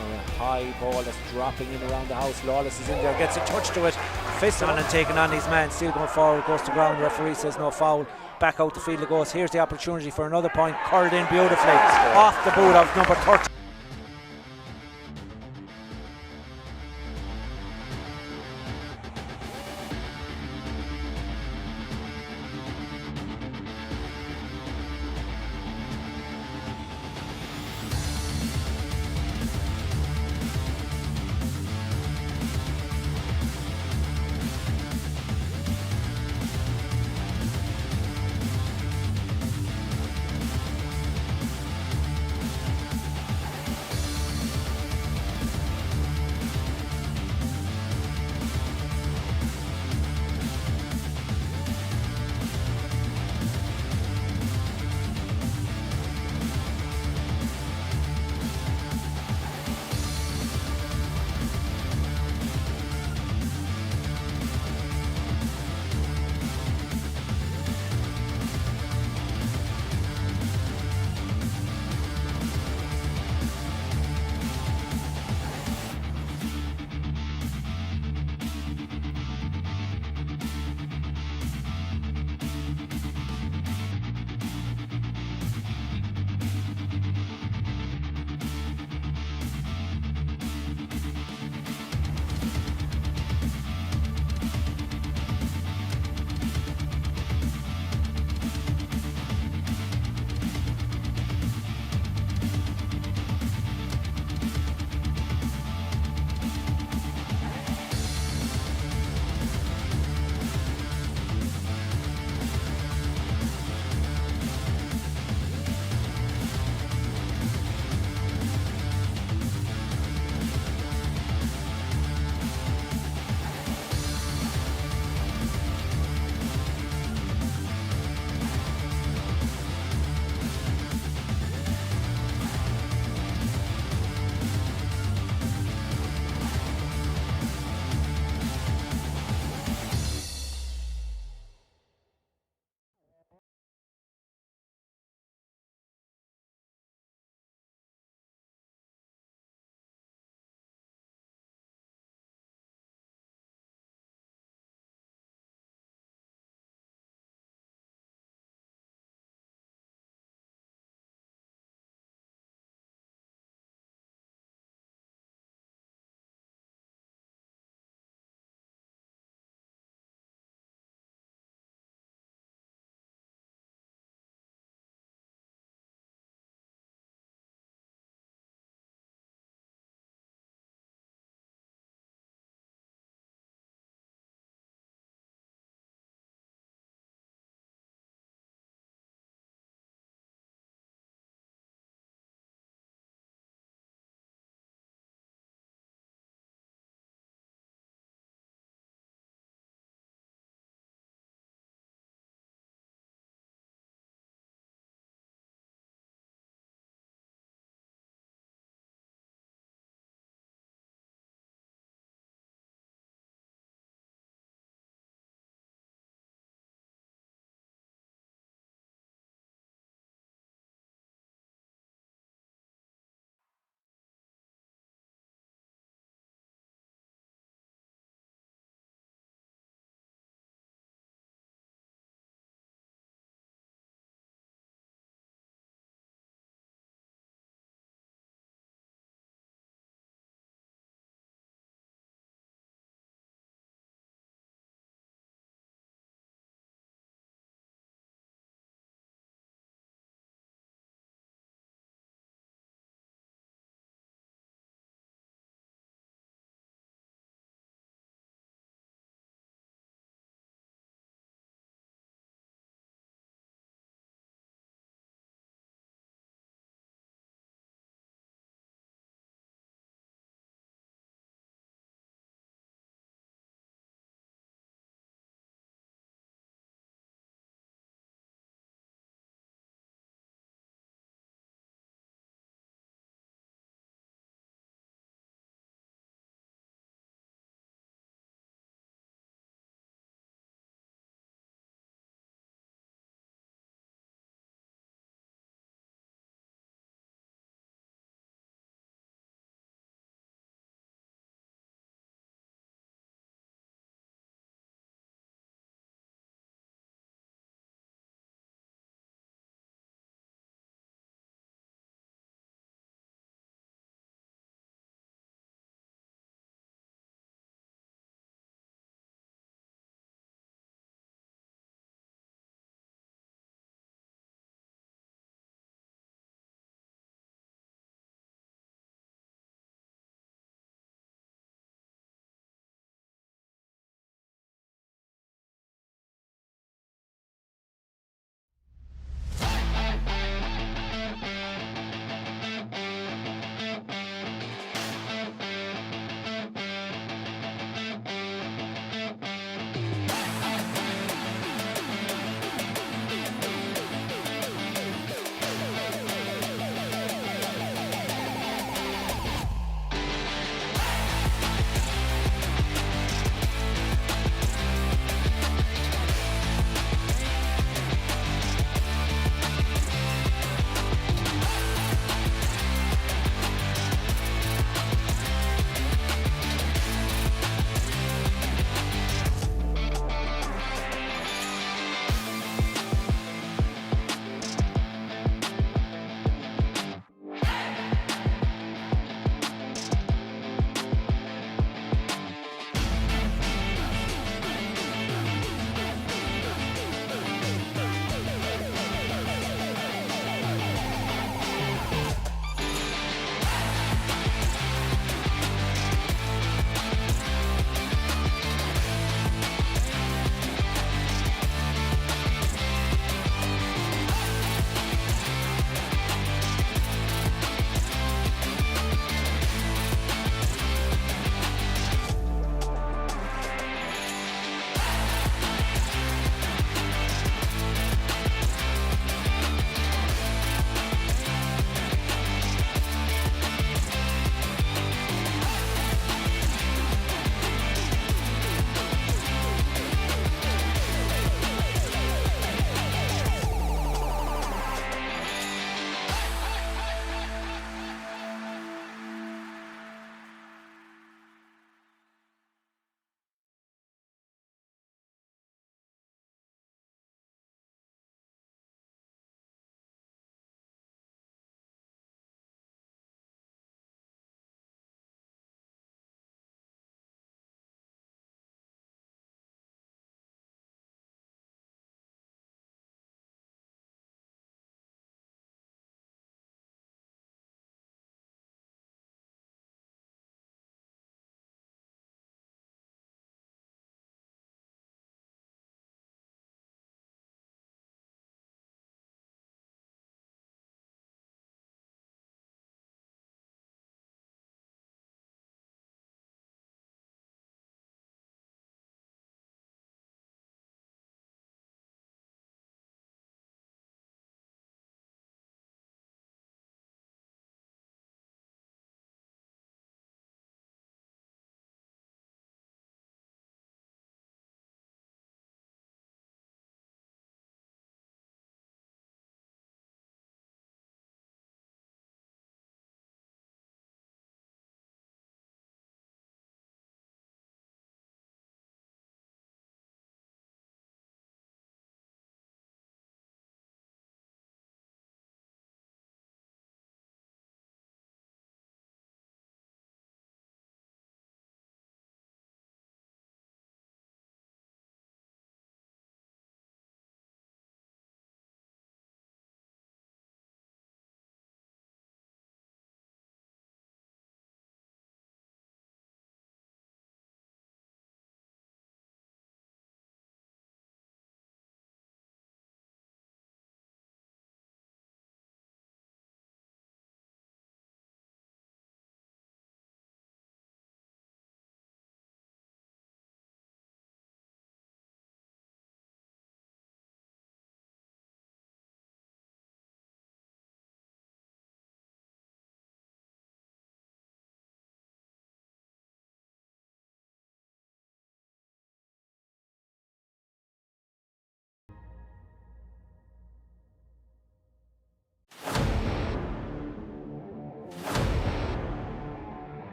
A high ball that's dropping in around the house. Lawless is in there, gets a touch to it, fist on and taking on his man, still going forward, goes to ground. Referee says no foul. Back out the field it goes. Here's the opportunity for another point, curled in beautifully off the boot of number 30.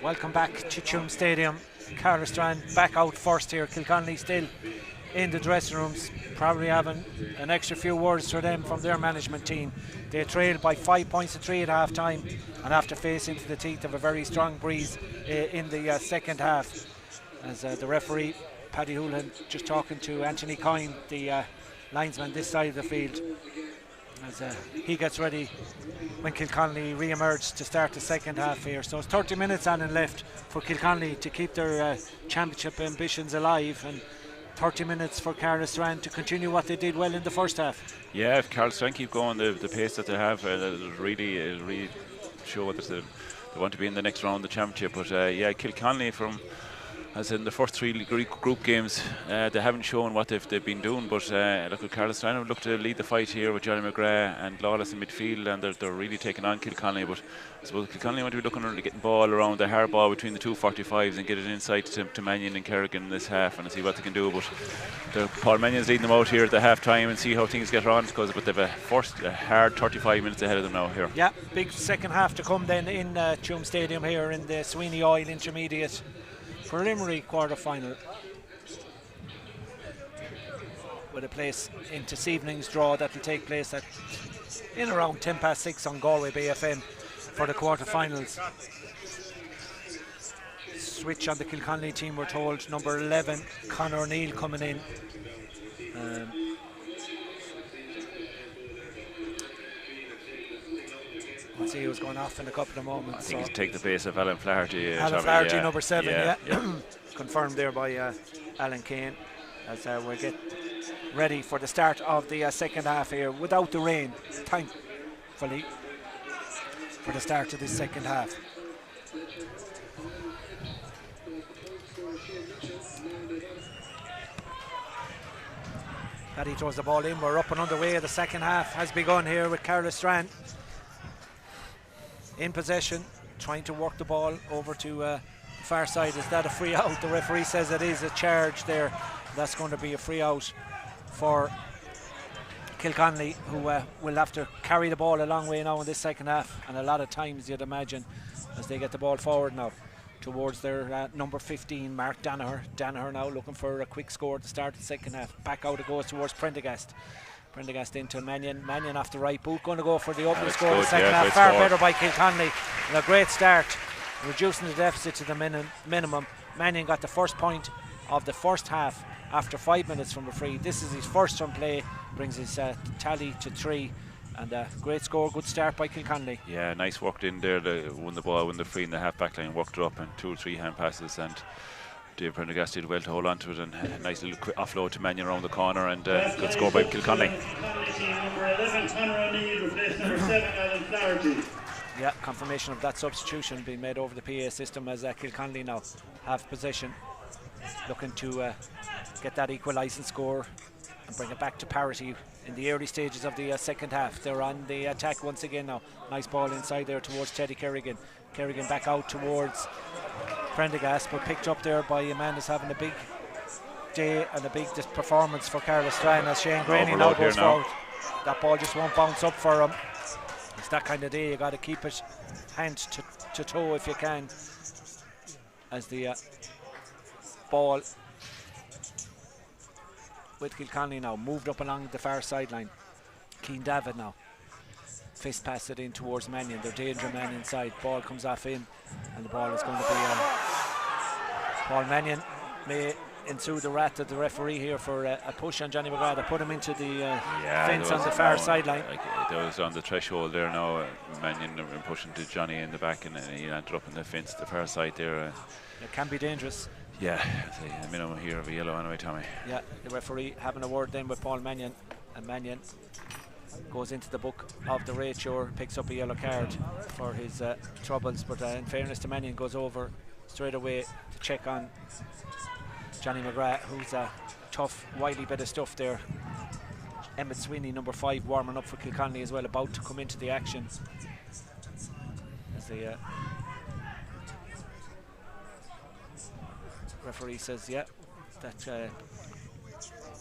Welcome back to Tuam Stadium. Caherlistrane back out first here. Kilconly still in the dressing rooms, probably having an extra few words for them from their management team. They trailed by 5 points to 3 at half time and have to face into the teeth of a very strong breeze in the second half. As the referee, Paddy Houlihan, just talking to Anthony Coyne, the linesman this side of the field, as he gets ready when Kilconly re-emerge to start the second half here. So it's 30 minutes on and left for Kilconly to keep their championship ambitions alive, and 30 minutes for Caherlistrane to continue what they did well in the first half. Yeah, if Caherlistrane keep going the pace that they have, it'll really show that they want to be in the next round of the championship. But yeah, Kilconly, from as in the first 3 group games, they haven't shown what they've been doing. But look at Caherlistrane would look to lead the fight here with Johnny McGrath and Lawless in midfield, and they're really taking on Kilconly. But I suppose Kilconly want to be looking at getting ball around the hard ball between the 245s and get it inside to Mannion and Kerrigan this half and see what they can do. But Paul Mannion's leading them out here at the half time and see how things get on, because they've a hard 35 minutes ahead of them now here. Yeah, big second half to come then in Tuam Stadium here in the Sweeney Oil Intermediate preliminary quarter-final, with a place into this evening's draw that will take place in around 6:10 on Galway Bay FM for the quarter-finals. Switch on the Kilconly team, we're told. Number 11, Conor O'Neill, coming in. We'll see who's going off in a couple of moments. I think he's take the base of Alan Flaherty. Alan Flaherty, number 7, yeah. Confirmed there by Alan Kane, as we get ready for the start of the second half here, without the rain, thankfully, for the start of this second half. Paddy throws the ball in. We're up and underway. The second half has begun here with Caherlistrane in possession, trying to work the ball over to the far side. Is that a free out? The referee says it is a charge there. That's going to be a free out for Kilconly, who will have to carry the ball a long way now in this second half, and a lot of times, you'd imagine, as they get the ball forward now towards their number 15, Mark Danaher. Danaher now looking for a quick score at the start of the second half. Back out it goes towards Prendergast. Prendergast into Mannion. Mannion off the right boot, going to go for the opening score of the second half. Far better by Kilconly. And a great start, reducing the deficit to the minimum. Mannion got the first point of the first half after 5 minutes from a free. This is his first from play, brings his tally to 3. And a great score, good start by Kilconly. Yeah, nice worked in there. They won the ball, won the free in the half back line, worked it up, and 2 or 3 hand passes, and Dave Prendergast did well to hold on to it, and a nice little quick offload to Mannion around the corner, and good score by Kilconly. Number 11, Conor O'Neill, replaced number 7, Alan Flaherty. Yeah, confirmation of that substitution being made over the PA system, as Kilconly now have possession, looking to get that equalising score and bring it back to parity in the early stages of the second half. They're on the attack once again now. Nice ball inside there towards Teddy Kerrigan. Kerrigan back out towards Prendergast, but picked up there by a man who's having a big day and a big performance for Caherlistrane, as Shane Graney now goes forward. That ball just won't bounce up for him. It's that kind of day, you got to keep it hand to toe if you can, as the ball with Kilconly now moved up along the far sideline. Keane David now fist pass it in towards Mannion. Their danger man inside. Ball comes off in, and the ball is going to be Paul Mannion may ensue the wrath of the referee here for a push on Johnny McGrath. They put him into the fence on the far sideline. There was on the threshold there now. Mannion pushing to Johnny in the back, and he ended up in the fence the far side there. It can be dangerous. Yeah, a minimum here of a yellow anyway, Tommy. Yeah, the referee having a word then with Paul Mannion, and Mannion goes into the book of the ratio, picks up a yellow card for his troubles, but in fairness to Mannion, goes over straight away to check on Johnny McGrath, who's a tough, wily bit of stuff there. Emmett Sweeney, number 5, warming up for Kilconly as well, about to come into the action. As the referee says, yeah, that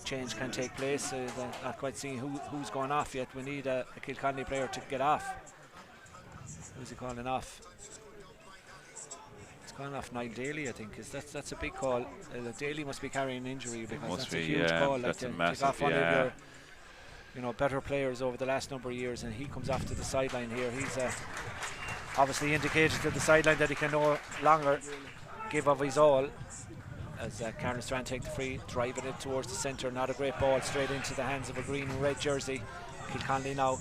change can take place. Not quite seeing who's going off yet. We need a Kilconly player to get off. Who's he calling off? It's gone off Niall Daly, I think. That's a big call. Daly must be carrying an injury, because that's be, a huge call. That's like a to massive, take off one of your better players over the last number of years, and he comes off to the sideline here. He's obviously indicated to the sideline that he can no longer give of his all, as Caherlistrane take the free, driving it towards the centre. Not a great ball, straight into the hands of a green and red jersey. Kilconly now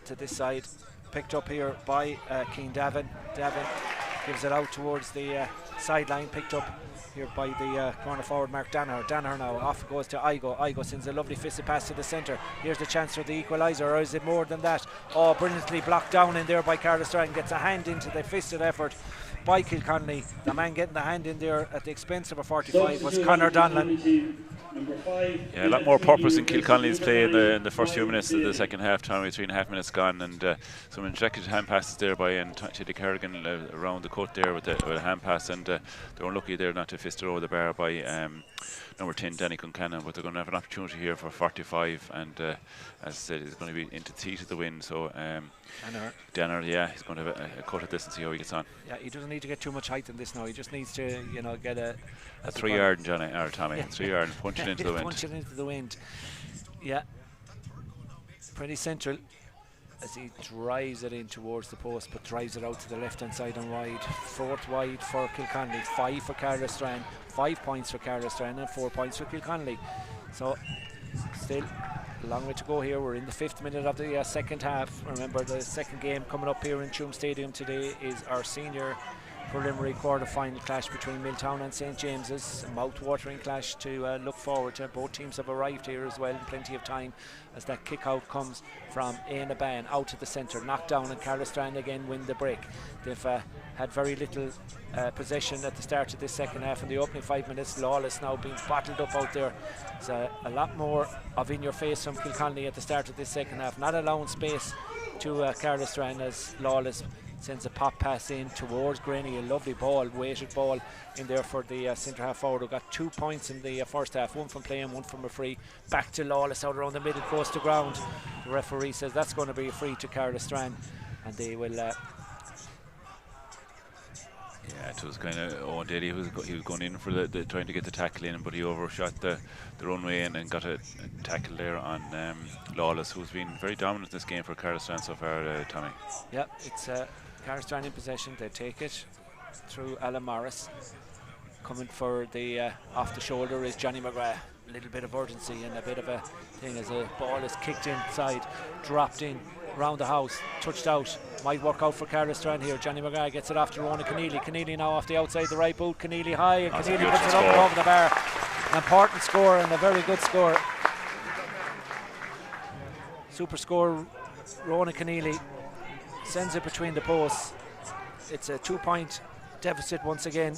to this side, picked up here by Keane Davin. Davin gives it out towards the sideline, picked up here by the corner forward Mark Danaher. Danaher now off goes to Igo. Igo sends a lovely fisted pass to the centre. Here's the chance for the equaliser, or is it more than that? Oh, brilliantly blocked down in there by Caherlistrane. Gets a hand into the fisted effort by Kilconly. The man getting the hand in there at the expense of a 45 was Conor Donlan. Yeah, a lot more purpose in Kilconly's play in the first few minutes of the second half. Time 3.5 minutes gone, and some injected hand passes there by Chidi Kerrigan around the cut there with a hand pass, and they were unlucky there not to fist it over the bar by number 10 Danny Concannon, but they're going to have an opportunity here for 45, and as I said, it's going to be into the teeth of the wind. So Danner, yeah, he's going to have a cut at this and see how he gets on. Yeah, he doesn't need to get too much height in this now. He just needs to, get a 3 yard, Johnny, or Tommy, 3 yard, and punch it into the wind. Punch it into the wind. Yeah, pretty central as he drives it in towards the post, but drives it out to the left hand side and wide. 4th wide for Kilconly, 5 for Caherlistrane, 5 points for Caherlistrane and 4 points for Kilconly. So still a long way to go here. We're in the 5th minute of the second half. Remember, the second game coming up here in Tuam Stadium today is our senior preliminary quarter-final clash between Milltown and St James's. A mouth-watering clash to look forward to. Both teams have arrived here as well in plenty of time, as that kick-out comes from Éanna Ban out to the centre, knocked down, and Caherlistrane again win the break. They've had very little possession at the start of this second half. In the opening 5 minutes, Lawless now being bottled up out there. There's a lot more of in-your-face from Kilconly at the start of this second half, not allowing space to Caherlistrane, as Lawless sends a pop pass in towards Graney. A lovely ball, weighted ball in there for the centre half forward, who got 2 points in the first half, 1 from play and 1 from a free. Back to Lawless out around the middle, close to ground. The referee says that's going to be a free to Caherlistrane, and they will yeah, it was kind of Owen Daly. He was going in for the trying to get the tackle in, but he overshot the runway and got a tackle there on Lawless, who's been very dominant in this game for Caherlistrane so far, Tommy. Yeah, it's Caherlistrane in possession. They take it through Alan Morris. Coming for the off the shoulder is Johnny McGrath. A little bit of urgency and a bit of a thing as a ball is kicked inside, dropped in round the house, touched out. Might work out for Caherlistrane here. Johnny McGrath gets it off to Rona Keneally. Keneally now off the outside the right boot. Keneally high, and Keneally puts it up and over the bar. An important score and a very good score. Super score. Rona Keneally sends it between the posts. It's a 2-point deficit once again.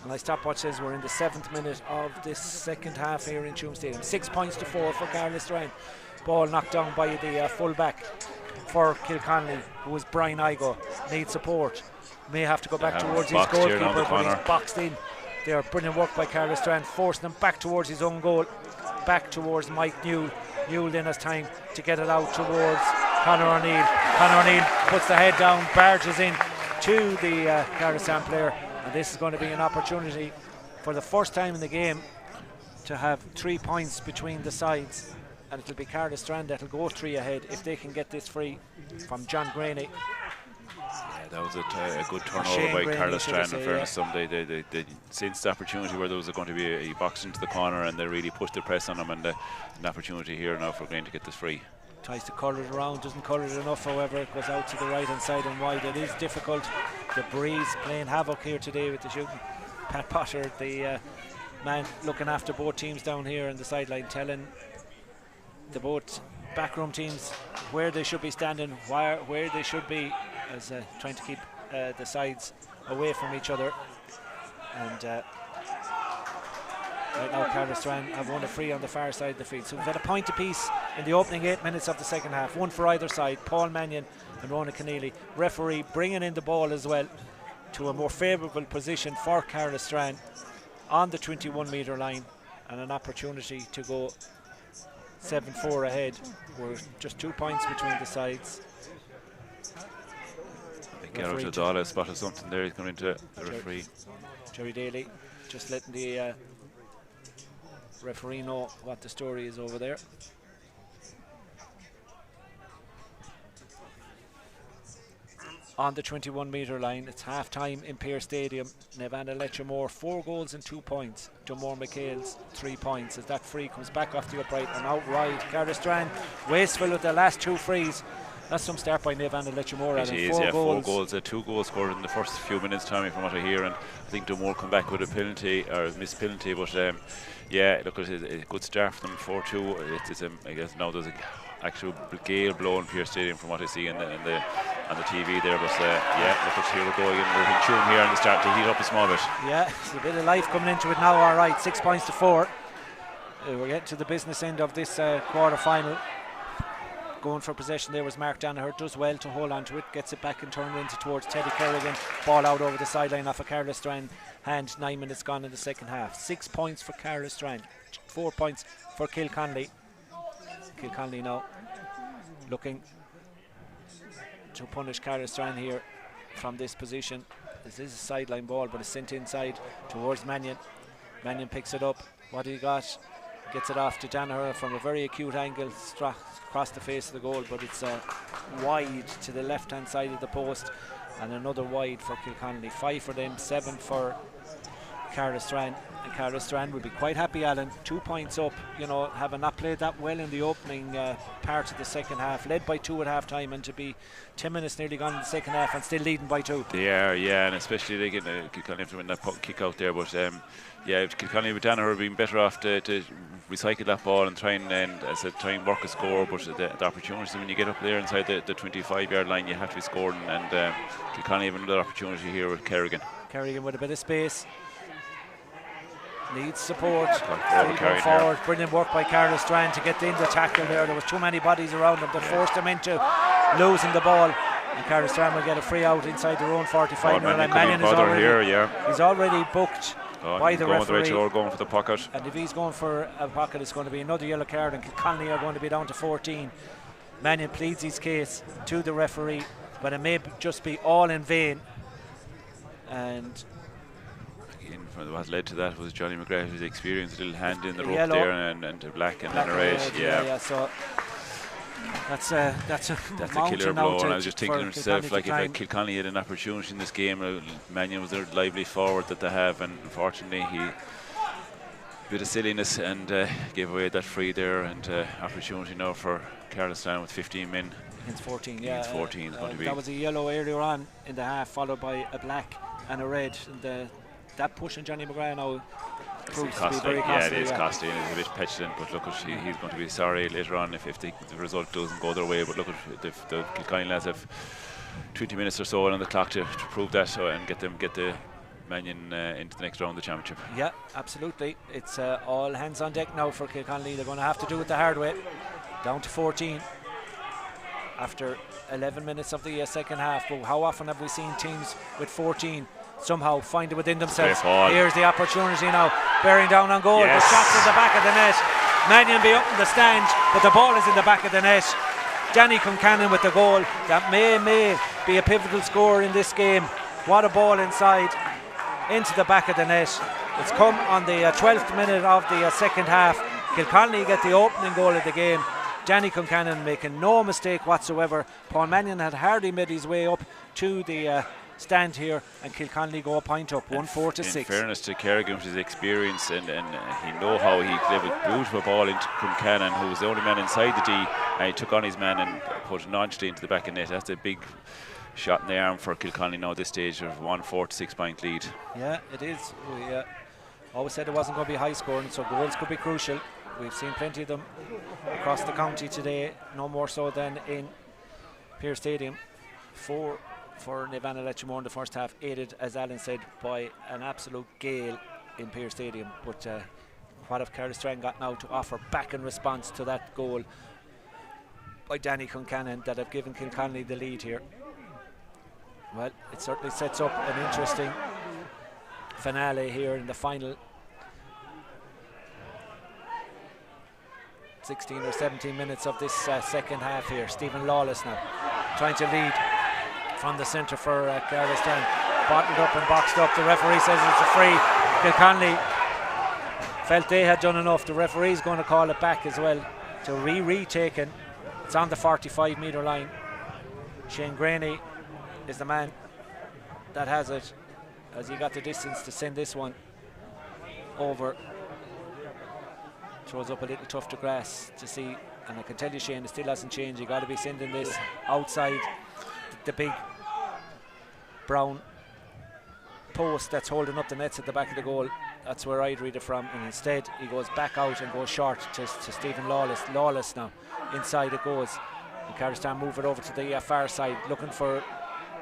And my stopwatch says we're in the 7th minute of this second half here in Tuam Stadium. 6 points to 4 for Caherlistrane. Ball knocked down by the full-back for Kilconly, who is Brian Igo. Needs support. May have to go back towards his goalkeeper, but he's boxed in. There, brilliant work by Caherlistrane, forcing him back towards his own goal. Back towards Mike Newell. Newell then has time to get it out towards Conor O'Neill. Conor O'Neill puts the head down, barges in to the Caherlistrane player. And this is going to be an opportunity for the first time in the game to have 3 points between the sides. And it'll be Caherlistrane that'll go 3 ahead if they can get this free from John Graney. Yeah, that was a good turnover by Caherlistrane. In fairness, they sensed the opportunity where there was going to be a box into the corner, and they really pushed the press on them, and an opportunity here now for Graney to get this free. Tries to colour it around, doesn't colour it enough, however. It goes out to the right hand side and wide. It is difficult. The breeze playing havoc here today with the shooting. Pat Potter, the man looking after both teams down here on the sideline, telling the both backroom teams where they should be standing, where they should be, as trying to keep the sides away from each other. And right now Caherlistrane have won a free on the far side of the field. So we've had a point apiece in the opening 8 minutes of the second half. 1 for either side, Paul Mannion and Rona Keneally. Referee bringing in the ball as well to a more favourable position for Caherlistrane on the 21 metre line, and an opportunity to go 7-4 ahead. We're just 2 points between the sides. Garrett Adala spotted something there. He's going into the referee. Jerry Daly just letting the referee know what the story is over there. On the 21-metre line, it's half-time in Pearse Stadium. Nevada Letchermore 4 goals and 2 points. Dunmore McHale's 3 points. As that free comes back off the upright and out wide. Caherlistrane wasteful with the last 2 frees. That's some start by Nevada Letchermore. It is, 4 goals. 2 goals scored in the first few minutes, Tommy, from what I hear. And I think Dunmore come back with a penalty, or missed penalty. But yeah, look, it's a good start for them, 4-2. I guess now there's an actual gale blowing Pearse Stadium from what I see on the TV there. But yeah, look, here we go again. We're in tune here and they start to heat up a small bit. Yeah, there's a bit of life coming into it now. All right, 6 points to 4. We're getting to the business end of this quarter final. Going for possession there was Mark Danaher. Does well to hold on to it, gets it back and turned into towards Teddy Kerrigan. Ball out over the sideline off of Caherlistrane hand. 9 minutes gone in the second half. 6 points for Caherlistrane, 4 points for Kilconly. Kilconly now looking to punish Caherlistrane here from this position. This is a sideline ball, but it's sent inside towards Mannion. Mannion picks it up. What do you got? Gets it off to Danaher from a very acute angle, across the face of the goal, but it's wide to the left-hand side of the post, and another wide for Kilconly. 5 for them, 7 for Caherlistrane. And Caherlistrane will be quite happy, Alan. 2 points up, you know, having not played that well in the opening part of the second half, led by 2 at half time, and to be 10 minutes nearly gone in the second half and still leading by 2. They are, yeah, and especially they get Kilconly have to win that kick out there, but yeah, Kilconly with Danaher have been better off to recycle that ball and try and work a score. But the opportunities when you get up there inside the 25-yard line, you have to be scoring. And Kilconly have another opportunity here with Kerrigan. Kerrigan with a bit of space. Needs support. Going forward. Brilliant work by Caherlistrane to get in the tackle there. There was too many bodies around them that forced them into losing the ball. And Caherlistrane will get a free out inside their own 45. Mannion is already here, yeah. He's already booked by the referee. Going for the pocket. And if he's going for a pocket, it's going to be another yellow card, and Kilconly are going to be down to 14. Mannion pleads his case to the referee, but it may just be all in vain. And what led to that was Johnny McGrath's experience, a little hand in the rope there, and a black and then a red. Yeah. So that's a killer blow. And I was just thinking to myself, like, if Kilconly had an opportunity in this game, Mannion was their lively forward that they have, and unfortunately he bit of silliness and gave away that free there, and opportunity now for Caherlistrane with 15 men. Against 14, yeah. Against 14 is going to be. That was a yellow earlier on in the half, followed by a black and a red. And that push on Johnny McGrath now proves to be very costly. Yeah, it is costly, and it's a bit petulant, but look, he's going to be sorry later on if the result doesn't go their way. But look, the Kilconly lads have 20 minutes or so on the clock to prove that, and get the Mannion into the next round of the championship. Yeah, absolutely. It's all hands on deck now for Kilconly. They're going to have to do it the hard way. Down to 14 after 11 minutes of the second half. But how often have we seen teams with 14 somehow find it within themselves? Here's the opportunity now, bearing down on goal. Yes. The shot's in the back of the net. Mannion be up in the stand, but the ball is in the back of the net. Danny Concannon with the goal. That may be a pivotal score in this game. What a ball inside into the back of the net. It's come on the 12th minute of the second half. Kilconly get the opening goal of the game. Danny Concannon making no mistake whatsoever. Paul Mannion had hardly made his way up to the stand here, and Kilconly go a point up, 1-4-6. In fairness to Kerrigan, with his experience, and he know how he delivered a beautiful ball into Concannon, who was the only man inside the D, and he took on his man and put it nonchalantly into the back of the net. That's a big shot in the arm for Kilconly now at this stage of 1-4-6 point lead. Yeah, it is. We always said it wasn't going to be high scoring, so goals could be crucial. We've seen plenty of them across the county today, no more so than in Pearse Stadium. 4 for Nevada Letchermore in the first half, aided, as Alan said, by an absolute gale in Pearse Stadium. But what have Caherlistrane got now to offer back in response to that goal by Danny Concannon that have given Kilconly the lead here? Well, it certainly sets up an interesting finale here in the final 16 or 17 minutes of this second half here. Stephen Lawless now trying to lead from the centre for Caherlistrane. Bottled up and boxed up. The referee says it's a free. Kilconly felt they had done enough. The referee's going to call it back as well. To retaken. It's on the 45 metre line. Shane Graney is the man that has it, as he got the distance to send this one over. Throws up a little tuft of grass to see, and I can tell you, Shane, it still hasn't changed. You got to be sending this outside the big brown post that's holding up the nets at the back of the goal. That's where I'd read it from, and instead he goes back out and goes short to Stephen Lawless. Lawless now, inside it goes, and Caherlistrane move it over to the far side, looking for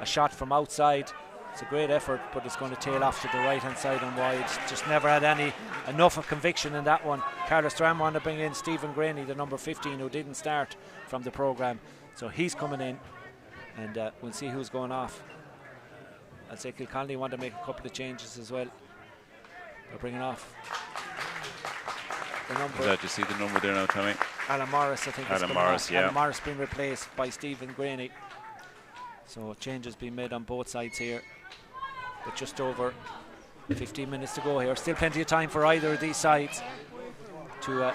a shot from outside. It's a great effort, but it's going to tail off to the right hand side and wide. Just never had enough of conviction in that one. Caherlistrane want to bring in Stephen Graney, the number 15, who didn't start from the programme, so he's coming in, and we'll see who's going off. I'd say Kilconly want to make a couple of changes as well. They're bringing off the number. Glad to see the number there now, Tommy. Alan Morris, I think. Alan Morris, yeah. Alan Morris being replaced by Stephen Graney. So changes being made on both sides here. But just over 15 minutes to go here. Still plenty of time for either of these sides to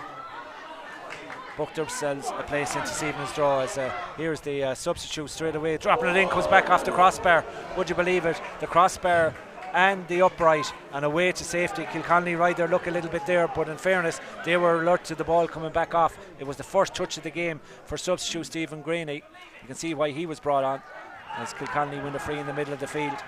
book themselves a place into Stephen's draw. As here's the substitute straight away, dropping it in, comes back off the crossbar. Would you believe it? The crossbar and the upright, and away to safety. Kilconly right there, look a little bit there, but in fairness, they were alert to the ball coming back off. It was the first touch of the game for substitute Stephen Graney. You can see why he was brought on, as Kilconly win the free in the middle of the field.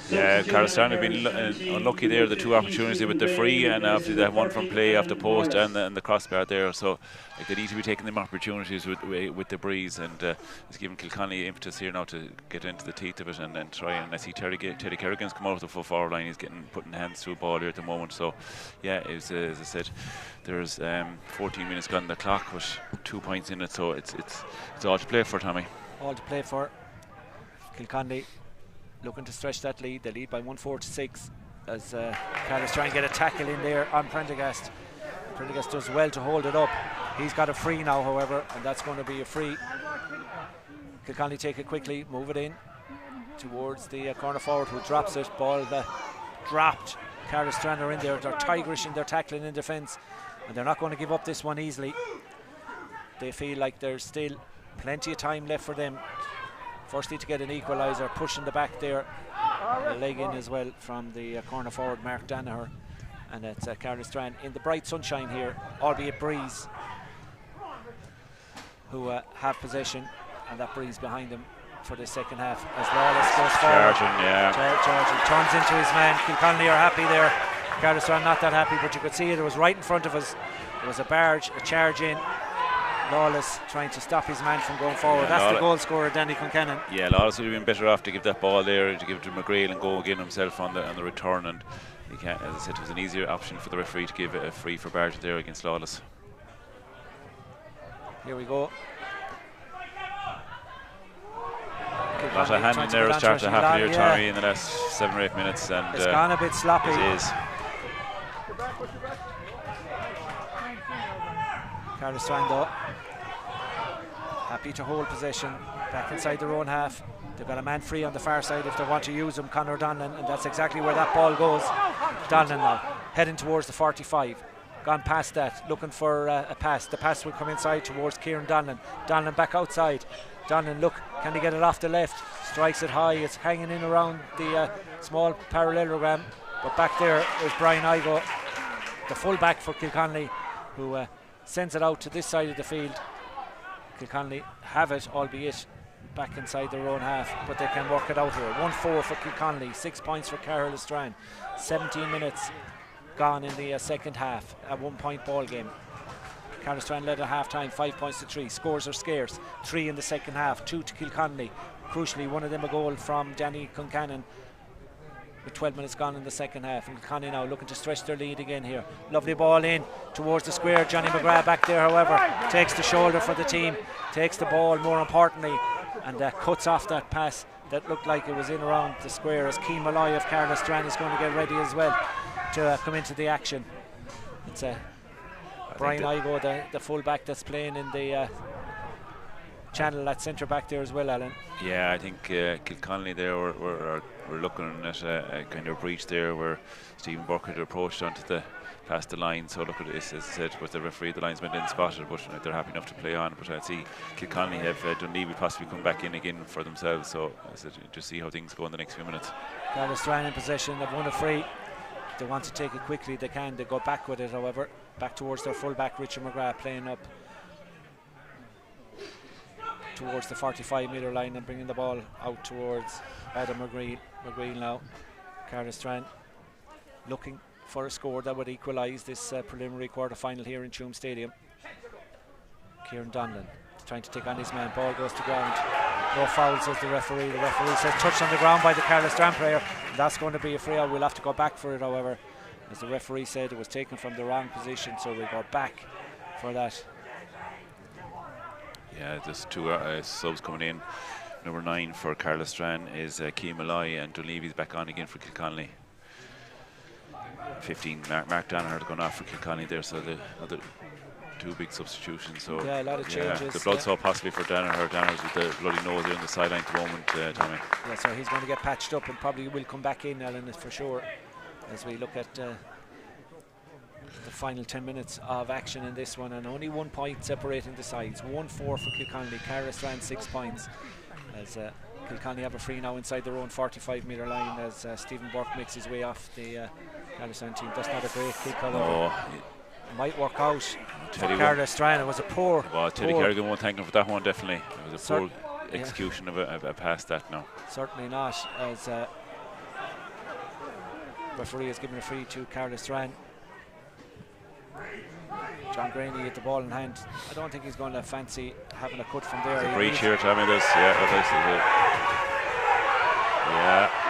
Yeah, Caherlistrane have been unlucky there, the two opportunities with the free, and after that one from play off the post and the crossbar there. So like, they need to be taking them opportunities with the breeze, and it's giving Kilconly impetus here now to get into the teeth of it and then try. And I see Teddy Kerrigan's come out of the full forward line. He's putting hands through the ball here at the moment. So yeah, as I said, there's 14 minutes gone on the clock with 2 points in it. So it's all to play for, Tommy. All to play for. Kilconly looking to stretch that lead. They lead by 1-4-6 as Caherlistrane get a tackle in there on Prendergast. Prendergast does well to hold it up. He's got a free now, however, and that's going to be a free. Kilconly take it quickly, move it in towards the corner forward, who drops it. Ball dropped. Caherlistrane are in there. They're tigerish in their tackling in defence, and they're not going to give up this one easily. They feel like there's still plenty of time left for them. Firstly to get an equaliser, pushing the back there, a leg in as well from the corner forward Mark Danaher, and it's Caherlistrane in the bright sunshine here, albeit breeze, who have possession, and that breeze behind them for the second half as Lawless goes forward. Charging, turns into his man. Kilconly are happy there. Caherlistrane not that happy, but you could see it was right in front of us. There was a charge in. Lawless trying to stop his man from going forward. Yeah, that's the goal scorer, Danny Concannon. Yeah, Lawless would have been better off to give that ball there, to give it to McGrail and go again himself on the return. And he can't, as I said, it was an easier option for the referee to give it a free for Barton there against Lawless. Here we go. A lot of hand in there has started to happen here, Tommy, in the last 7 or 8 minutes, and it's gone a bit sloppy. It is. Caherlistrane though happy to hold possession back inside their own half. They've got a man free on the far side if they want to use him, Conor Donlan, and that's exactly where that ball goes. Donlan now heading towards the 45, gone past that, looking for a pass. The pass will come inside towards Kieran Donlan. Donlan back outside. Donlan, look, can he get it off the left? Strikes it high, it's hanging in around the small parallelogram, but back there is Brian Igo, the full back for Kilconly, who sends it out to this side of the field. Kilconly have it, albeit back inside their own half, but they can work it out here. 1-4 for Kilconly, 6 points for Caherlistrane. 17 minutes gone in the second half, a 1 point ball game. Caherlistrane led at half time, 5 points to 3. Scores are scarce, 3 in the second half, 2 to Kilconly. Crucially, one of them a goal from Danny Concannon with 12 minutes gone in the second half. And Kilconly now looking to stretch their lead again here. Lovely ball in towards the square. Johnny McGrath back there, however, takes the shoulder for the team, takes the ball more importantly, and cuts off that pass that looked like it was in around the square, as Keane Malloy of Caherlistrane is going to get ready as well to come into the action. It's Brian Igo, the full back that's playing in the channel at centre back there as well, Alan. Yeah, I think Kilconly there were looking at a kind of breach there where Stephen Burke had approached past the line. So look at this, as I said, with the referee, the linesman didn't spot it, but they're happy enough to play on. But I see Kilconly have Dunleavy possibly come back in again for themselves. So I said, just see how things go in the next few minutes. Caherlistrane in possession. They've won a free. They want to take it quickly. They can. They go back with it, however, back towards their full back, Richard McGrath, playing up towards the 45-metre line and bringing the ball out towards Adam McGreel now. Caherlistrane looking for a score that would equalise this preliminary quarter-final here in Tuam Stadium. Kieran Donlan trying to take on his man. Ball goes to ground. No foul, says the referee. The referee says touched on the ground by the Caherlistrane player. That's going to be a free out. We'll have to go back for it, however. As the referee said, it was taken from the wrong position, so we go back for that. Yeah, there's two subs coming in. Number 9 for Caherlistrane is Keane Malloy, and Dunleavy's back on again for Kilconly. 15, Mark Danaher going off for Kilconly there, so the other two big substitutions. So yeah, a lot of changes. The blood saw possibly for Danaher. Danaher's with the bloody nose there on the sideline at the moment, Tommy. Yeah, so he's going to get patched up and probably will come back in, Alan, for sure, as we look at the final 10 minutes of action in this one, and only 1 point separating the sides. 1-4 for Kilconly. Caherlistrane 6 points. As Kilconly have a free now inside their own 45-metre line as Stephen Burke makes his way off the Caherlistrane team. That's not a great kick, however. It might work out for Caherlistrane. It was a poor. Well, Teddy Kerrigan won't thank him for that one, definitely. It was a poor execution of a pass that now. Certainly not, as referee has given a free to Caherlistrane. John Graney had the ball in hand. I don't think he's going to fancy having a cut from there. There's a breach here, Tommy. There's there's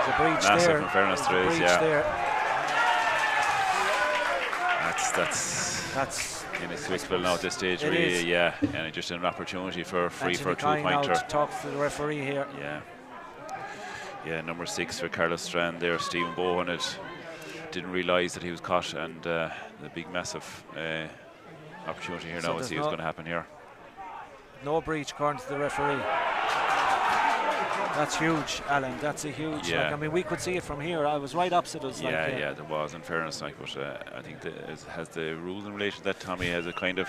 a breach massive there. In fairness, there is. There. That's inexplicable now at this stage, really. Yeah, and just an opportunity for free for a 2-pointer. Talks to the referee here. Yeah, number 6 for Caherlistrane there, Stephen Bowen didn't realise that he was caught, and the big massive opportunity here now. We'll see what's going to happen here. No breach according to the referee. That's huge, Alan. That's a huge. Yeah. Like, I mean, we could see it from here. I was right opposite us. Yeah, there was, in fairness, but I think has the rules in relation to that, Tommy, has it kind of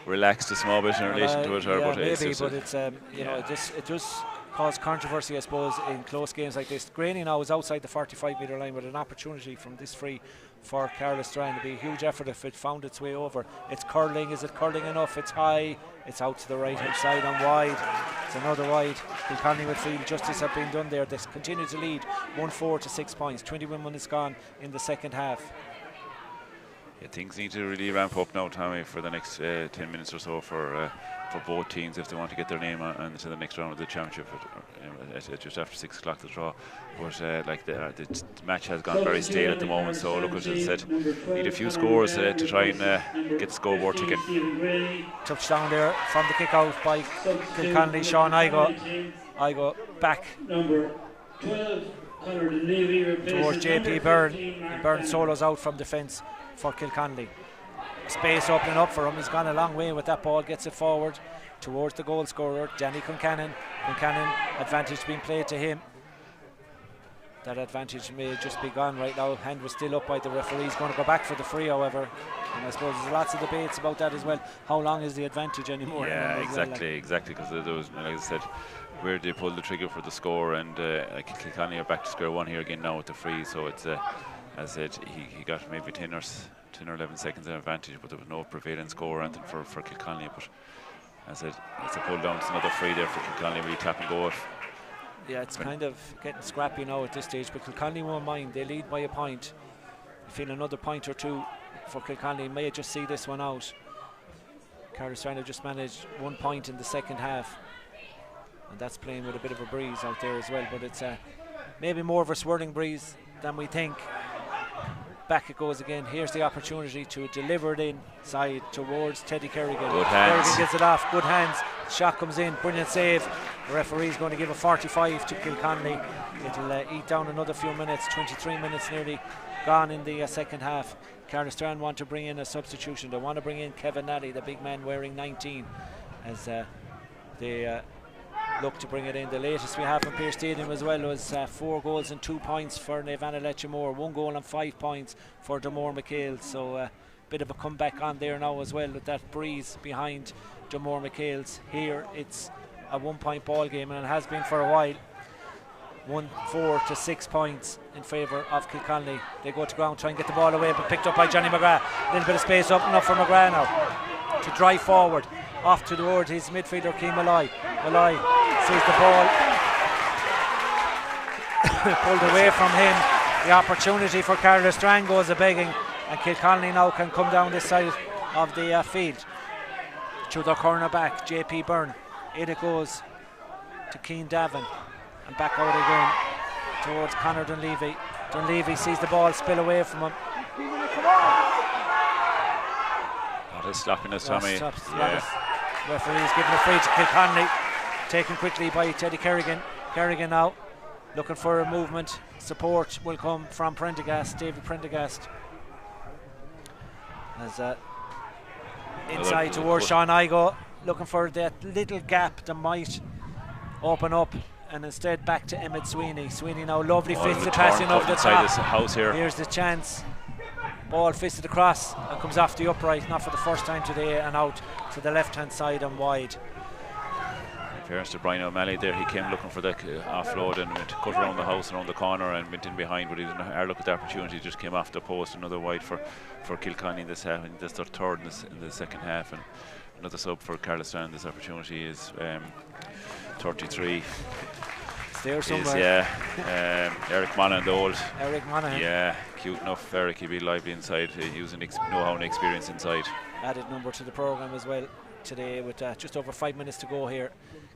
relaxed a small bit in relation to it, but maybe, but it's you know, it does cause controversy, I suppose, in close games like this. Graney now is outside the 45-metre line with an opportunity from this free for Caherlistrane. It'd be a huge effort if it found its way over. It's curling. Is it curling enough? It's high. It's out to the right-hand side and wide. It's another wide. Kilconly would feel justice have been done there. They continue to lead 1-4 to 6 points. 21 minutes gone in the second half. Yeah, things need to really ramp up now, Tommy, for the next 10 minutes or so for both teams if they want to get their name on to the next round of the championship at just after 6 o'clock the draw. But the match has gone very stale at the moment, so look, as I said, need a few scores to try and get the scoreboard ticking. Touchdown there from the kick out by Kilconly. Sean Igo back towards JP Byrne, and Byrne solos out from defence for Kilconly. Space opening up for him. He's gone a long way with that ball. Gets it forward towards the goal scorer, Danny Concannon. Advantage being played to him. That advantage may just be gone right now. Hand was still up by the referee. He's going to go back for the free, however. And I suppose there's lots of debates about that as well. How long is the advantage anymore? Yeah, exactly. Because there was, like I said, where they pulled the trigger for the score, and Kilconly are back to square one here again now with the free. So it's as I said, he got maybe 10 or 11 seconds of advantage, but there was no prevailing score or anything for Kilconly. But as I said, it's a pull down. It's another free there for Kilconly, really tap and go it. Yeah, it's kind of getting scrappy now at this stage, but Kilconly won't mind. They lead by a point. I feel another point or two for Kilconly may just see this one out. Caherlistrane have just managed 1 point in the second half, and that's playing with a bit of a breeze out there as well, but it's maybe more of a swirling breeze than we think. Back it goes again. Here's the opportunity to deliver it inside towards Teddy Kerrigan. Good hands. Kerrigan gets it off. Good hands. Shot comes in. Brilliant save. The referee's going to give a 45 to Kilconly. It'll eat down another few minutes. 23 minutes nearly gone in the second half. Caherlistrane want to bring in a substitution. They want to bring in Kevin Nally, the big man wearing 19, as they look to bring it in. The latest we have from Pearse Stadium as well was 4 goals and 2 points for Navanna Letchmore, 1 goal and 5 points for Damore McHale. So bit of a comeback on there now as well with that breeze behind Damore McHale's. Here it's a 1-point ball game, and it has been for a while. 4 to 6 points in favour of Kilconly. They go to ground, try and get the ball away, but picked up by Johnny McGrath. A little bit of space open up for McGrath now to drive forward off toward his midfielder Keane Malloy. Malloy sees the ball pulled away from him. The opportunity for Caherlistrane goes a begging, and Kilconly now can come down this side of the field to their corner back, JP Byrne. In it goes to Keane Davin, and back out again towards Conor Dunleavy. Dunleavy sees the ball spill away from him. That is sloppiness, Tommy. Referee's giving a free to Kilconly, taken quickly by Teddy Kerrigan. Kerrigan now looking for a movement. Support will come from Prendergast, David Prendergast. As inside towards Sean Igo, looking for that little gap that might open up, and instead back to Emmett Sweeney. Sweeney now lovely fisted passing over the top. This house here. Here's the chance. Ball fisted across and comes off the upright, not for the first time today, and out to the left hand side and wide. In fairness to Brian O'Malley there, he came looking for the offload and went to cut around the house and around the corner and went in behind, but he didn't look at the opportunity, just came off the post. Another wide for Kilconly in this half, and this their third in the second half, and another sub for Caherlistrane. This opportunity is 33. It's there somewhere. Eric Monaghan, the old. Eric Monaghan. Yeah, cute enough Eric, he'll be lively inside, using know-how and experience inside. Added number to the programme as well today with just over 5 minutes to go here.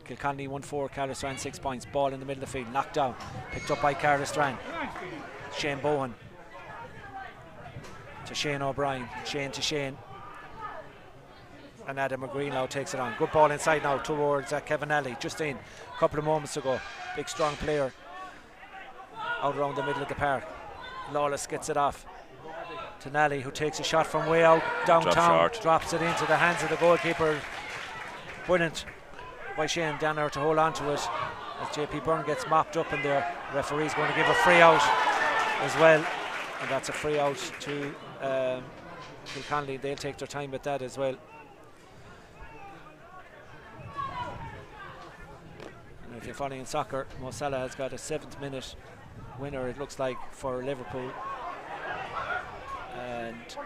Kilconly 1-4, Caherlistrane 6 points. Ball in the middle of the field, knocked down, picked up by Caherlistrane. Shane Bowen to Shane O'Brien, Shane to Shane, and Adam McGreen now takes it on. Good ball inside now towards Kevin Alley, just in a couple of moments ago. Big strong player out around the middle of the park. Lawless gets it off to Nally, who takes a shot from way out downtown, drops it into the hands of the goalkeeper. Brilliant by Shane Danner to hold on to it as JP Byrne gets mopped up in there. Referee's going to give a free out as well, and that's a free out to Kilconly. They'll take their time with that as well. And if you're following in soccer, Mo Salah has got a 7th minute winner, it looks like, for Liverpool. And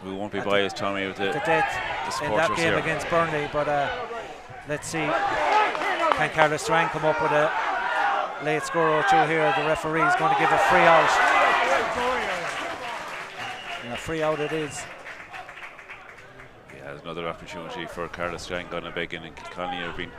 we won't be biased, Tommy, with the death in that game here against Burnley, but let's see, can Caherlistrane come up with a late score or two here? The referee is going to give a free out. And a free out it is. Yeah, there's another opportunity for Caherlistrane going to begin, and Kilconly have been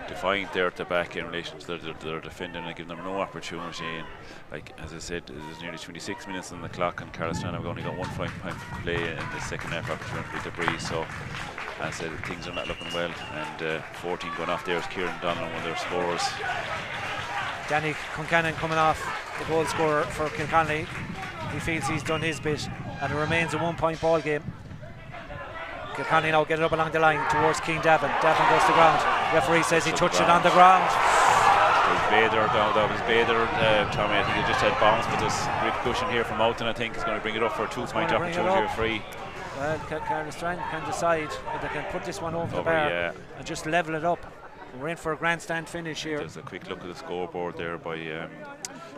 defiant there at the back in relation to their defending and giving them no opportunity. And like as I said, there's nearly 26 minutes on the clock, and Caherlistrane have only got 1 point for play in the second half opportunity with the breeze. So as I said, things are not looking well, and 14 going off there is Kieran Donlan, one of their scorers. Danny Concannon coming off, the goal scorer for Kilconly. He feels he's done his bit, and it remains a 1 point ball game. Kilconly now get it up along the line towards Keane Davin. Davin goes to ground. Referee says he touched it on the ground. That was Bader, Tommy. I think he just had bounce, but there's repercussion here from Moulton. I think he's going to bring it up for a 2 point opportunity or free. Well, Caherlistrane can decide if they can put this one over the bar and just level it up. We're in for a grandstand finish here. There's a quick look at the scoreboard there by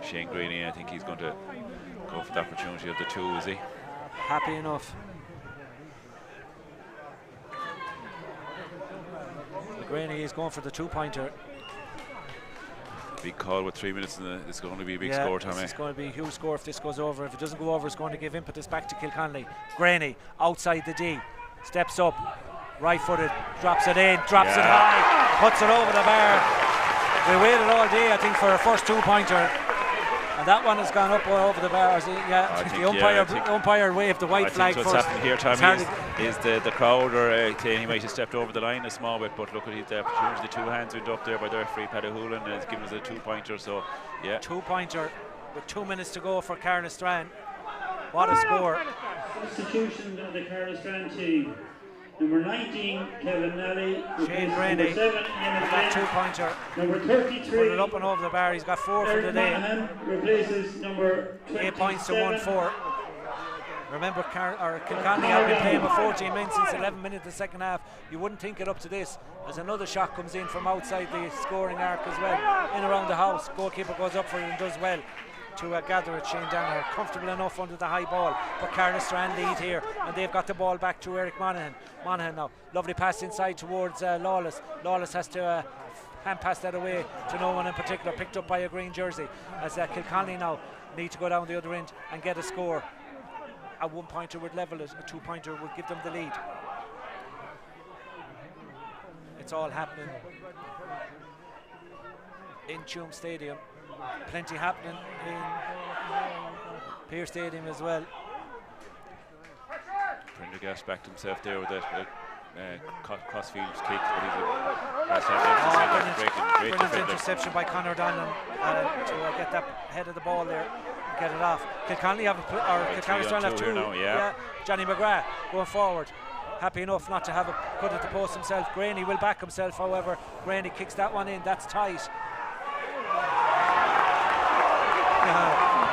Shane Greeny. I think he's going to go for the opportunity of the 2, is he? Happy enough. Greeny is going for the 2-pointer. Big call with 3 minutes, and it's going to be a big score, Tommy. It's going to be a huge score if this goes over. If it doesn't go over, it's going to give impetus back to Kilconly. Greeny outside the D, steps up, right-footed, drops it in, drops it high, puts it over the bar. We waited all day, I think, for a first 2-pointer. And that one has gone up over the bars. The umpire waved the white flag first. What's happened here, Tommy, is the crowd are saying he might have stepped over the line a small bit, but look at the opportunity. The 2 hands went up there by the referee, Paddy Hoolan, and it's given us a 2-pointer. So, yeah. 2-pointer with 2 minutes to go for Caherlistrane. What a score. Substitution of the Caherlistrane team. Number 19, Kevin Nally. Shane Graney, that 2-pointer. Number 33. Put it up and over the bar. He's got 4 for the day. Monaghan replaces number 27. 8 points to 1-4. Remember, Kilconly have been playing with 14 men since 11 minutes of the second half. You wouldn't think it up to this, as another shot comes in from outside the scoring arc as well, in around the house. Goalkeeper goes up for it and does well to gather it. Shane Danaher comfortable enough under the high ball, but Caherlistrane lead here, and they've got the ball back to Eric Monaghan. Monaghan now, lovely pass inside towards Lawless. Lawless has to hand pass that away to no one in particular, picked up by a green jersey, as Kilconly now need to go down the other end and get a score. A 1-pointer would level it, a 2-pointer would give them the lead. It's all happening in Tuam Stadium. Plenty happening in Peer Stadium as well. Prendergast backed himself there with that crossfield kick, but he's brilliant interception by Conor Donlan to get that head of the ball there, get it off. Kilconly have Kilconly have 2 now, yeah. Johnny McGrath going forward, happy enough not to have it put at the post himself. Graney will back himself, however. Graney kicks that one in, that's tight.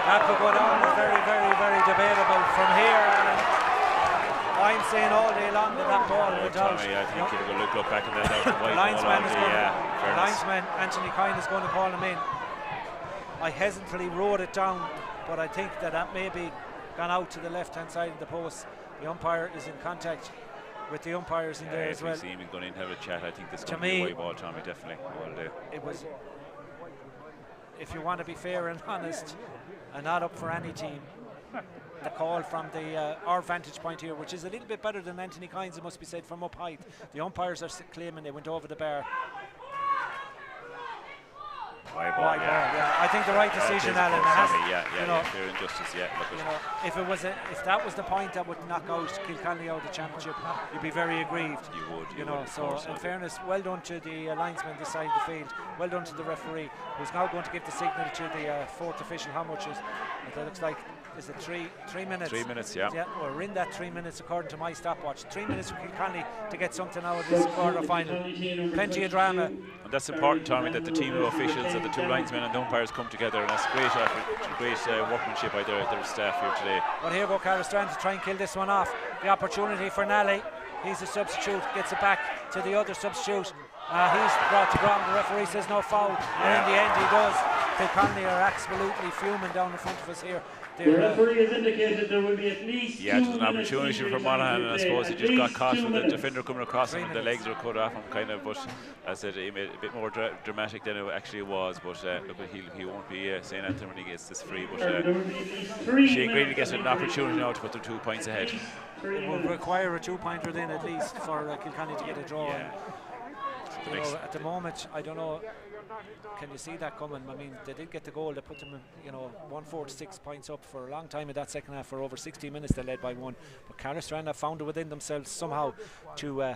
That could go down as very, very, very debatable from here. I'm saying all day long that ball went out. Tommy, I think if you look back in that the linesman Anthony Kine is going to call him in. I hesitantly wrote it down, but I think that maybe gone out to the left hand side of the post. The umpire is in contact with the umpires in there as well. If you see him going in to have a chat, I think this is going to be a white ball, Tommy, definitely. It was, if you want to be fair and honest and not up for any team, the call from our vantage point here, which is a little bit better than Anthony Kynes, it must be said, from up high. The umpires are claiming they went over the bar. White ball, yeah. I think the right decision, Alan. Fair and justice, if that was the point that would knock out Kilconly out of the championship, you'd be very aggrieved. You would. So in fairness, well done to the linesman this side of the field. Well done to the referee, who's now going to give the signal to the fourth official. How much is it? Looks like, is it 3 minutes? 3 minutes, yeah. Yeah, we're in that 3 minutes according to my stopwatch. 3 minutes for Kilconly to get something out of this quarter final. Plenty of drama. And that's important, Tommy, that the team of officials and the 2 linesmen and umpires come together, and that's great effort, great workmanship by their staff here today. Well, here go Caherlistrane to try and kill this one off. The opportunity for Nally. He's a substitute, gets it back to the other substitute. He's brought to ground. The referee says no foul, and in the end he does. Kilconly are absolutely fuming down in front of us here. The referee has indicated there will be at least 2 minutes. It was an opportunity for Monaghan, and I suppose he just got caught with the defender coming across him, and the legs were cut off him, kind of. But as I said, he made it a bit more dramatic than it actually was. But look, he won't be saying anything when he gets this free. But Shane Green gets an opportunity now to put them 2 points ahead. It will require a 2-pointer then at least for Kilconly to get a draw. Yeah. At the moment, I don't know. Can you see that coming? I mean, they did get the goal. They put them, 146 points up for a long time in that second half. For over 60 minutes, they led by 1. But Caherlistrane have found it within themselves somehow to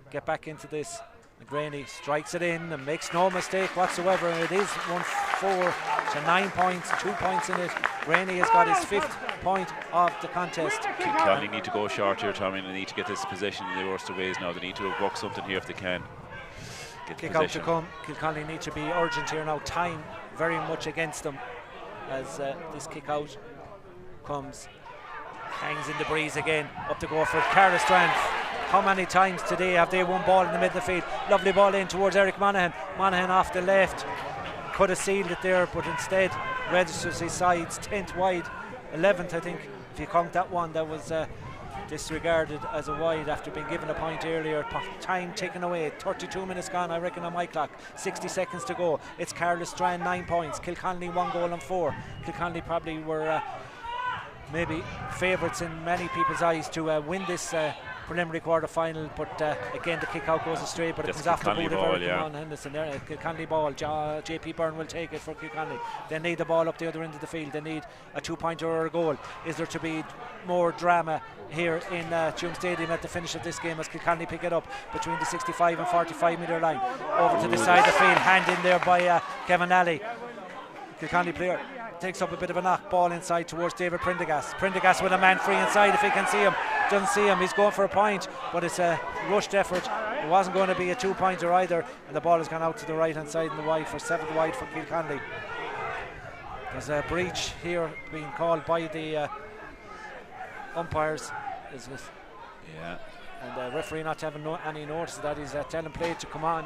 get back into this. Graney strikes it in and makes no mistake whatsoever. It is 1-4 to 9 points, 2 points in it. Graney has got his 5th point of the contest. Kilconly need to go short here, Tommy, and they need to get this possession in the worst of ways now. They need to work something here if they can. Kick out to come. Kilconly need to be urgent here now. Time very much against them as this kick out comes. Hangs in the breeze again. Up to go for Caherlistrane. How many times today have they won ball in the middle of the field? Lovely ball in towards Eric Monaghan. Monaghan off the left. Could have sealed it there, but instead registers his sides 10th wide. 11th, I think, if you count that one that was disregarded as a wide after being given a point earlier. Time ticking away, 32 minutes gone, I reckon, on my clock. 60 seconds to go. It's Caherlistrane 9 points, Kilconly 1 goal and 4. Kilconly probably were maybe favourites in many people's eyes to win this preliminary quarter final, but again the kick out goes astray, but it comes off the boot of Eric Henderson there. Kilconly ball, JP Byrne will take it for Kilconly. They need the ball up the other end of the field. They need a 2-pointer or a goal. Is there to be more drama here in Tuam Stadium at the finish of this game as Kilconly pick it up between the 65 and 45 metre line over to the side of the field, hand in there by Kevin Nally. Kilconly player takes up a bit of a knock, ball inside towards David Prendergast. Prendergast with a man free inside if he can see him. doesn't see him. He's going for a point, but it's a rushed effort. It wasn't going to be a 2-pointer either, and the ball has gone out to the right hand side in the wide for 7 wide for Kilconly. There's a breach here being called by the umpires. Yeah. And the referee not having any notice of that. He's telling play to come on.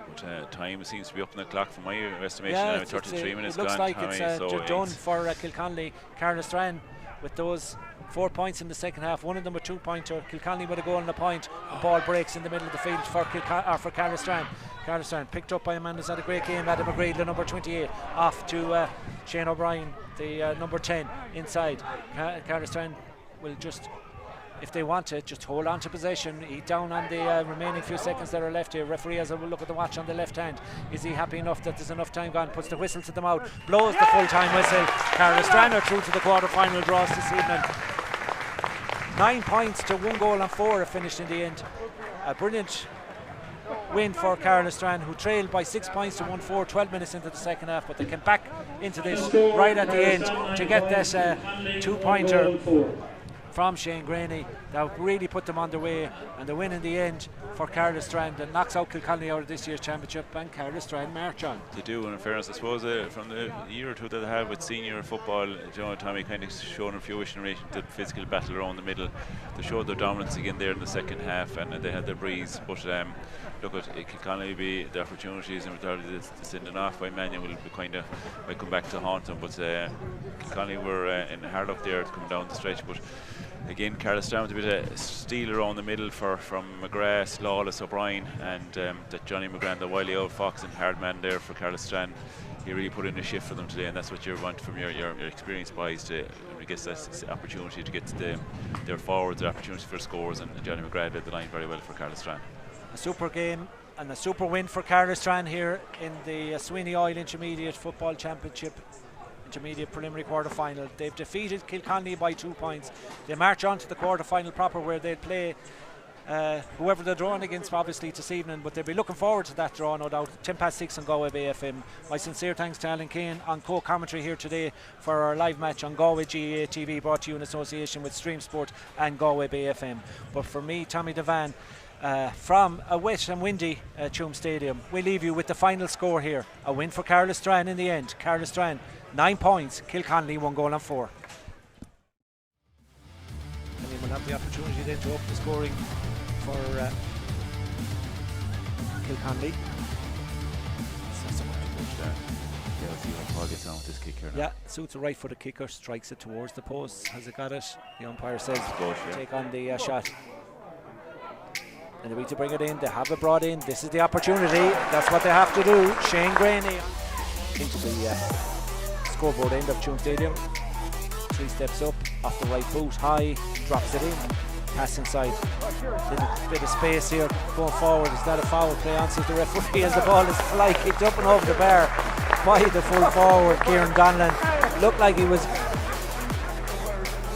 But time seems to be up on the clock from my estimation. Yeah, 33 minutes it looks gone. like Tommy, it's so done for Kilconly. Caherlistrane with those 4 points in the second half. One of them a 2-pointer. Kilconly with a goal and a point. The ball breaks in the middle of the field for Caherlistrane. Caherlistrane picked up by a man who's had a great game, Adam McGreed, the number 28, off to Shane O'Brien, the number 10, inside. Caherlistrane will just, if they want it, just hold on to possession. He down on the remaining few seconds that are left here. Referee has a look at the watch on the left hand. Is he happy enough that there's enough time gone? Puts the whistle to the mouth, blows the full-time whistle. Caherlistrane are through to the quarter-final draws this evening. 9 points to 1 goal and 4 have finished in the end. A brilliant win for Caherlistrane, who trailed by 6 points to 1-4 12 minutes into the second half, but they came back into this right at the end to get this 2-pointer from Shane Graney that really put them on their way, and the win in the end for Caherlistrane that knocks out Kilconly out of this year's championship, and Caherlistrane march on. They do, and in fairness, I suppose from the year or two that they had with senior football, Tommy kind of shown a few in relation to the physical battle around the middle. They showed their dominance again there in the second half, and they had their breeze. But look, at Kilconly be the opportunities and the sending off by Mannion will be kind of might come back to haunt them. But Kilconly were in hard luck there to come down the stretch. But again, Caherlistrane with a bit of steal around the middle from McGrath, Lawless, O'Brien, and that Johnny McGrath, the wily old fox and hard man there for Caherlistrane. He really put in a shift for them today, and that's what you want from your experienced boys to, I guess, that's the opportunity to get to their forwards, their opportunity for scores, and Johnny McGrath led the line very well for Caherlistrane. A super game and a super win for Caherlistrane here in the Sweeney Oil Intermediate Football Championship Intermediate Preliminary Quarter Final. They've defeated Kilconly by 2 points. They march on to the quarter final proper, where they'll play whoever they're drawing against, obviously, this evening, but they'll be looking forward to that draw, no doubt. 6:10 on Galway Bay FM. My sincere thanks to Alan Kane on co-commentary here today for our live match on Galway GAA TV, brought to you in association with Stream Sport and Galway Bay FM. But for me, Tommy Devan, from a wet and windy Tuam Stadium, we leave you with the final score here. A win for Caherlistrane in the end. Caherlistrane 9 points, Kilconly 1 goal and 4. And we will have the opportunity then to up the scoring for Kilconly. Yeah, suits a right footed kicker, strikes it towards the post. Has it got it? The umpire says take on the shot. And they need to bring it in. They have it brought in. This is the opportunity. That's what they have to do. Shane Graney into the scoreboard end of Tuam Stadium. 3 steps up, off the right boot, high, drops it in. Pass inside. Little bit of space here going forward. Is that a foul? Play on, says the referee, as the ball is fly kicked up and over the bar by the full forward, Kieran Donlan. Looked like he was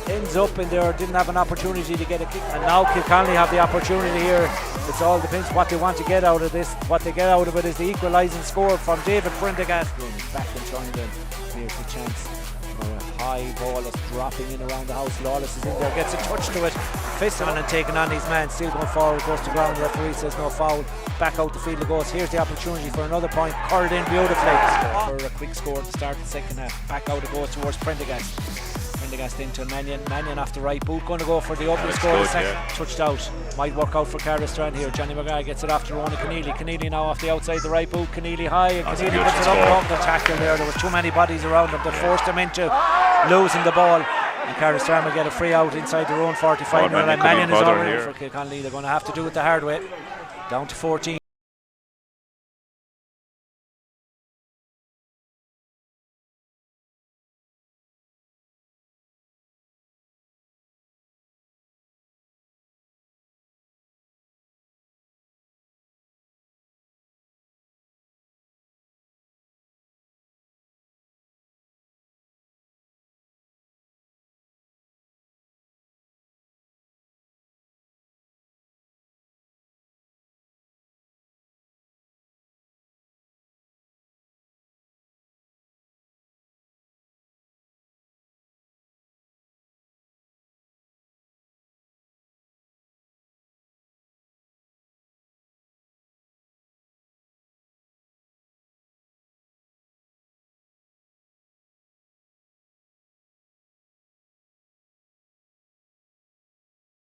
ends up in there, didn't have an opportunity to get a kick, and now Kilconly have the opportunity here. It all depends what they want to get out of this. What they get out of it is the equalising score from David Prendergast. Back in trying then. Here's the chance for a high ball that's dropping in around the house. Lawless is in there, gets a touch to it, fist on and taking on his man, still going forward, goes to ground. The referee says no foul. Back out the field it goes. Here's the opportunity for another point, curled in beautifully for a quick score at the start of the second half. Back out it goes towards Prendergast. Prendergast into Mannion. Mannion off the right boot, going to go for the opening score. The second touched out. Might work out for Caherlistrane here. Johnny McGrath gets it off to Ronan Keneally. Keneally now off the outside the right boot. Keneally high, and Keneally puts it up the tackle there. There were too many bodies around them that forced him into losing the ball. And Caherlistrane will get a free out inside their own 45. Mannion is already for Kilconly. They're going to have to do it the hard way. Down to 14.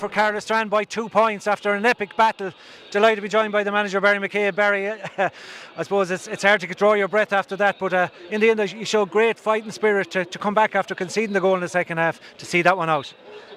for Caherlistrane by 2 points after an epic battle. Delighted to be joined by the manager, Barry McCabe. Barry, I suppose it's hard to draw your breath after that, but in the end you showed great fighting spirit to come back after conceding the goal in the second half to see that one out.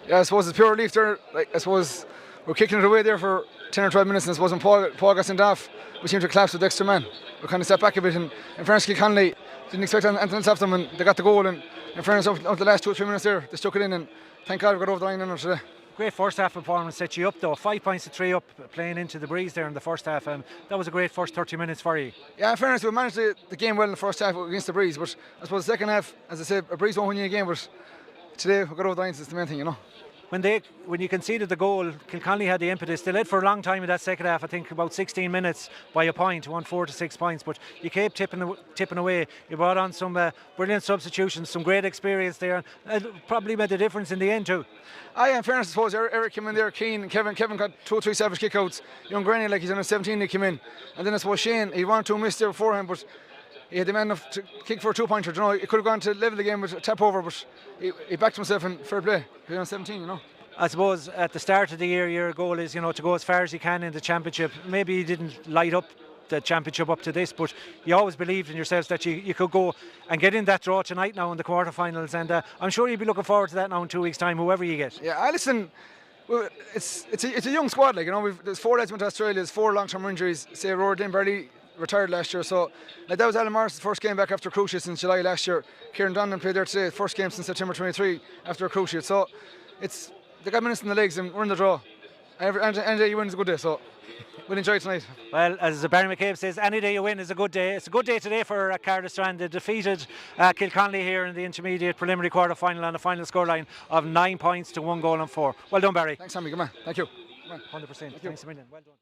Yeah, I suppose it's pure relief there. Like, I suppose we're kicking it away there for 10 or 12 minutes, and I suppose when Paul got sent off, we seemed to collapse with the extra man. We kind of stepped back a bit, and in fairness, Kilconly didn't expect anything else after them, and they got the goal, and in fairness, up the last 2 or 3 minutes there, they stuck it in, and thank God we got over the line on it today. Great first half performance set you up though, 5 points to 3 up, playing into the breeze there in the first half. That was a great first 30 minutes for you. Yeah, in fairness, we managed the game well in the first half against the breeze, but I suppose the second half, as I said, a breeze won't win you a game, but today we got over the lines, it's the main thing, you know. When you conceded the goal, Kilconly had the impetus. They led for a long time in that second half, I think about 16 minutes by a point, won 4 to 6 points, but you kept tipping away. You brought on some brilliant substitutions, some great experience there, and it probably made a difference in the end too. In fairness, I suppose Eric came in there, Keane and Kevin got 2 or 3 savage kickouts. Young Granny, like he's on a 17, he came in. And then I suppose Shane, he wanted to miss there beforehand, but he had the man enough to kick for a 2-pointer. You know, he could have gone to level the game with a tap over, but he backed himself in fair play. He was on 17, you know. I suppose at the start of the year, your goal is, to go as far as you can in the championship. Maybe you didn't light up the championship up to this, but you always believed in yourselves that you could go and get in that draw tonight now in the quarterfinals, and I'm sure you'll be looking forward to that now in 2 weeks' time, whoever you get. Yeah, listen, well, it's a young squad, like, there's 4 lads went to Australia, there's 4 long-term injuries. Say Rory Dane barely retired last year, so like that was Alan Morris's first game back after cruciate since July last year. Kieran Donnan played there today, first game since September 23 after a cruciate. So they got minutes in the legs and we're in the draw. Any day you win is a good day, so we'll enjoy tonight. Well, as Barry McCabe says, any day you win is a good day. It's a good day today for Caherlistrane. They defeated Kilconly here in the intermediate preliminary quarter final on a final scoreline of 9 points to 1 goal and 4. Well done, Barry. Thanks, Sammy. Good man. Thank you. 100%. Thanks a million. Well done.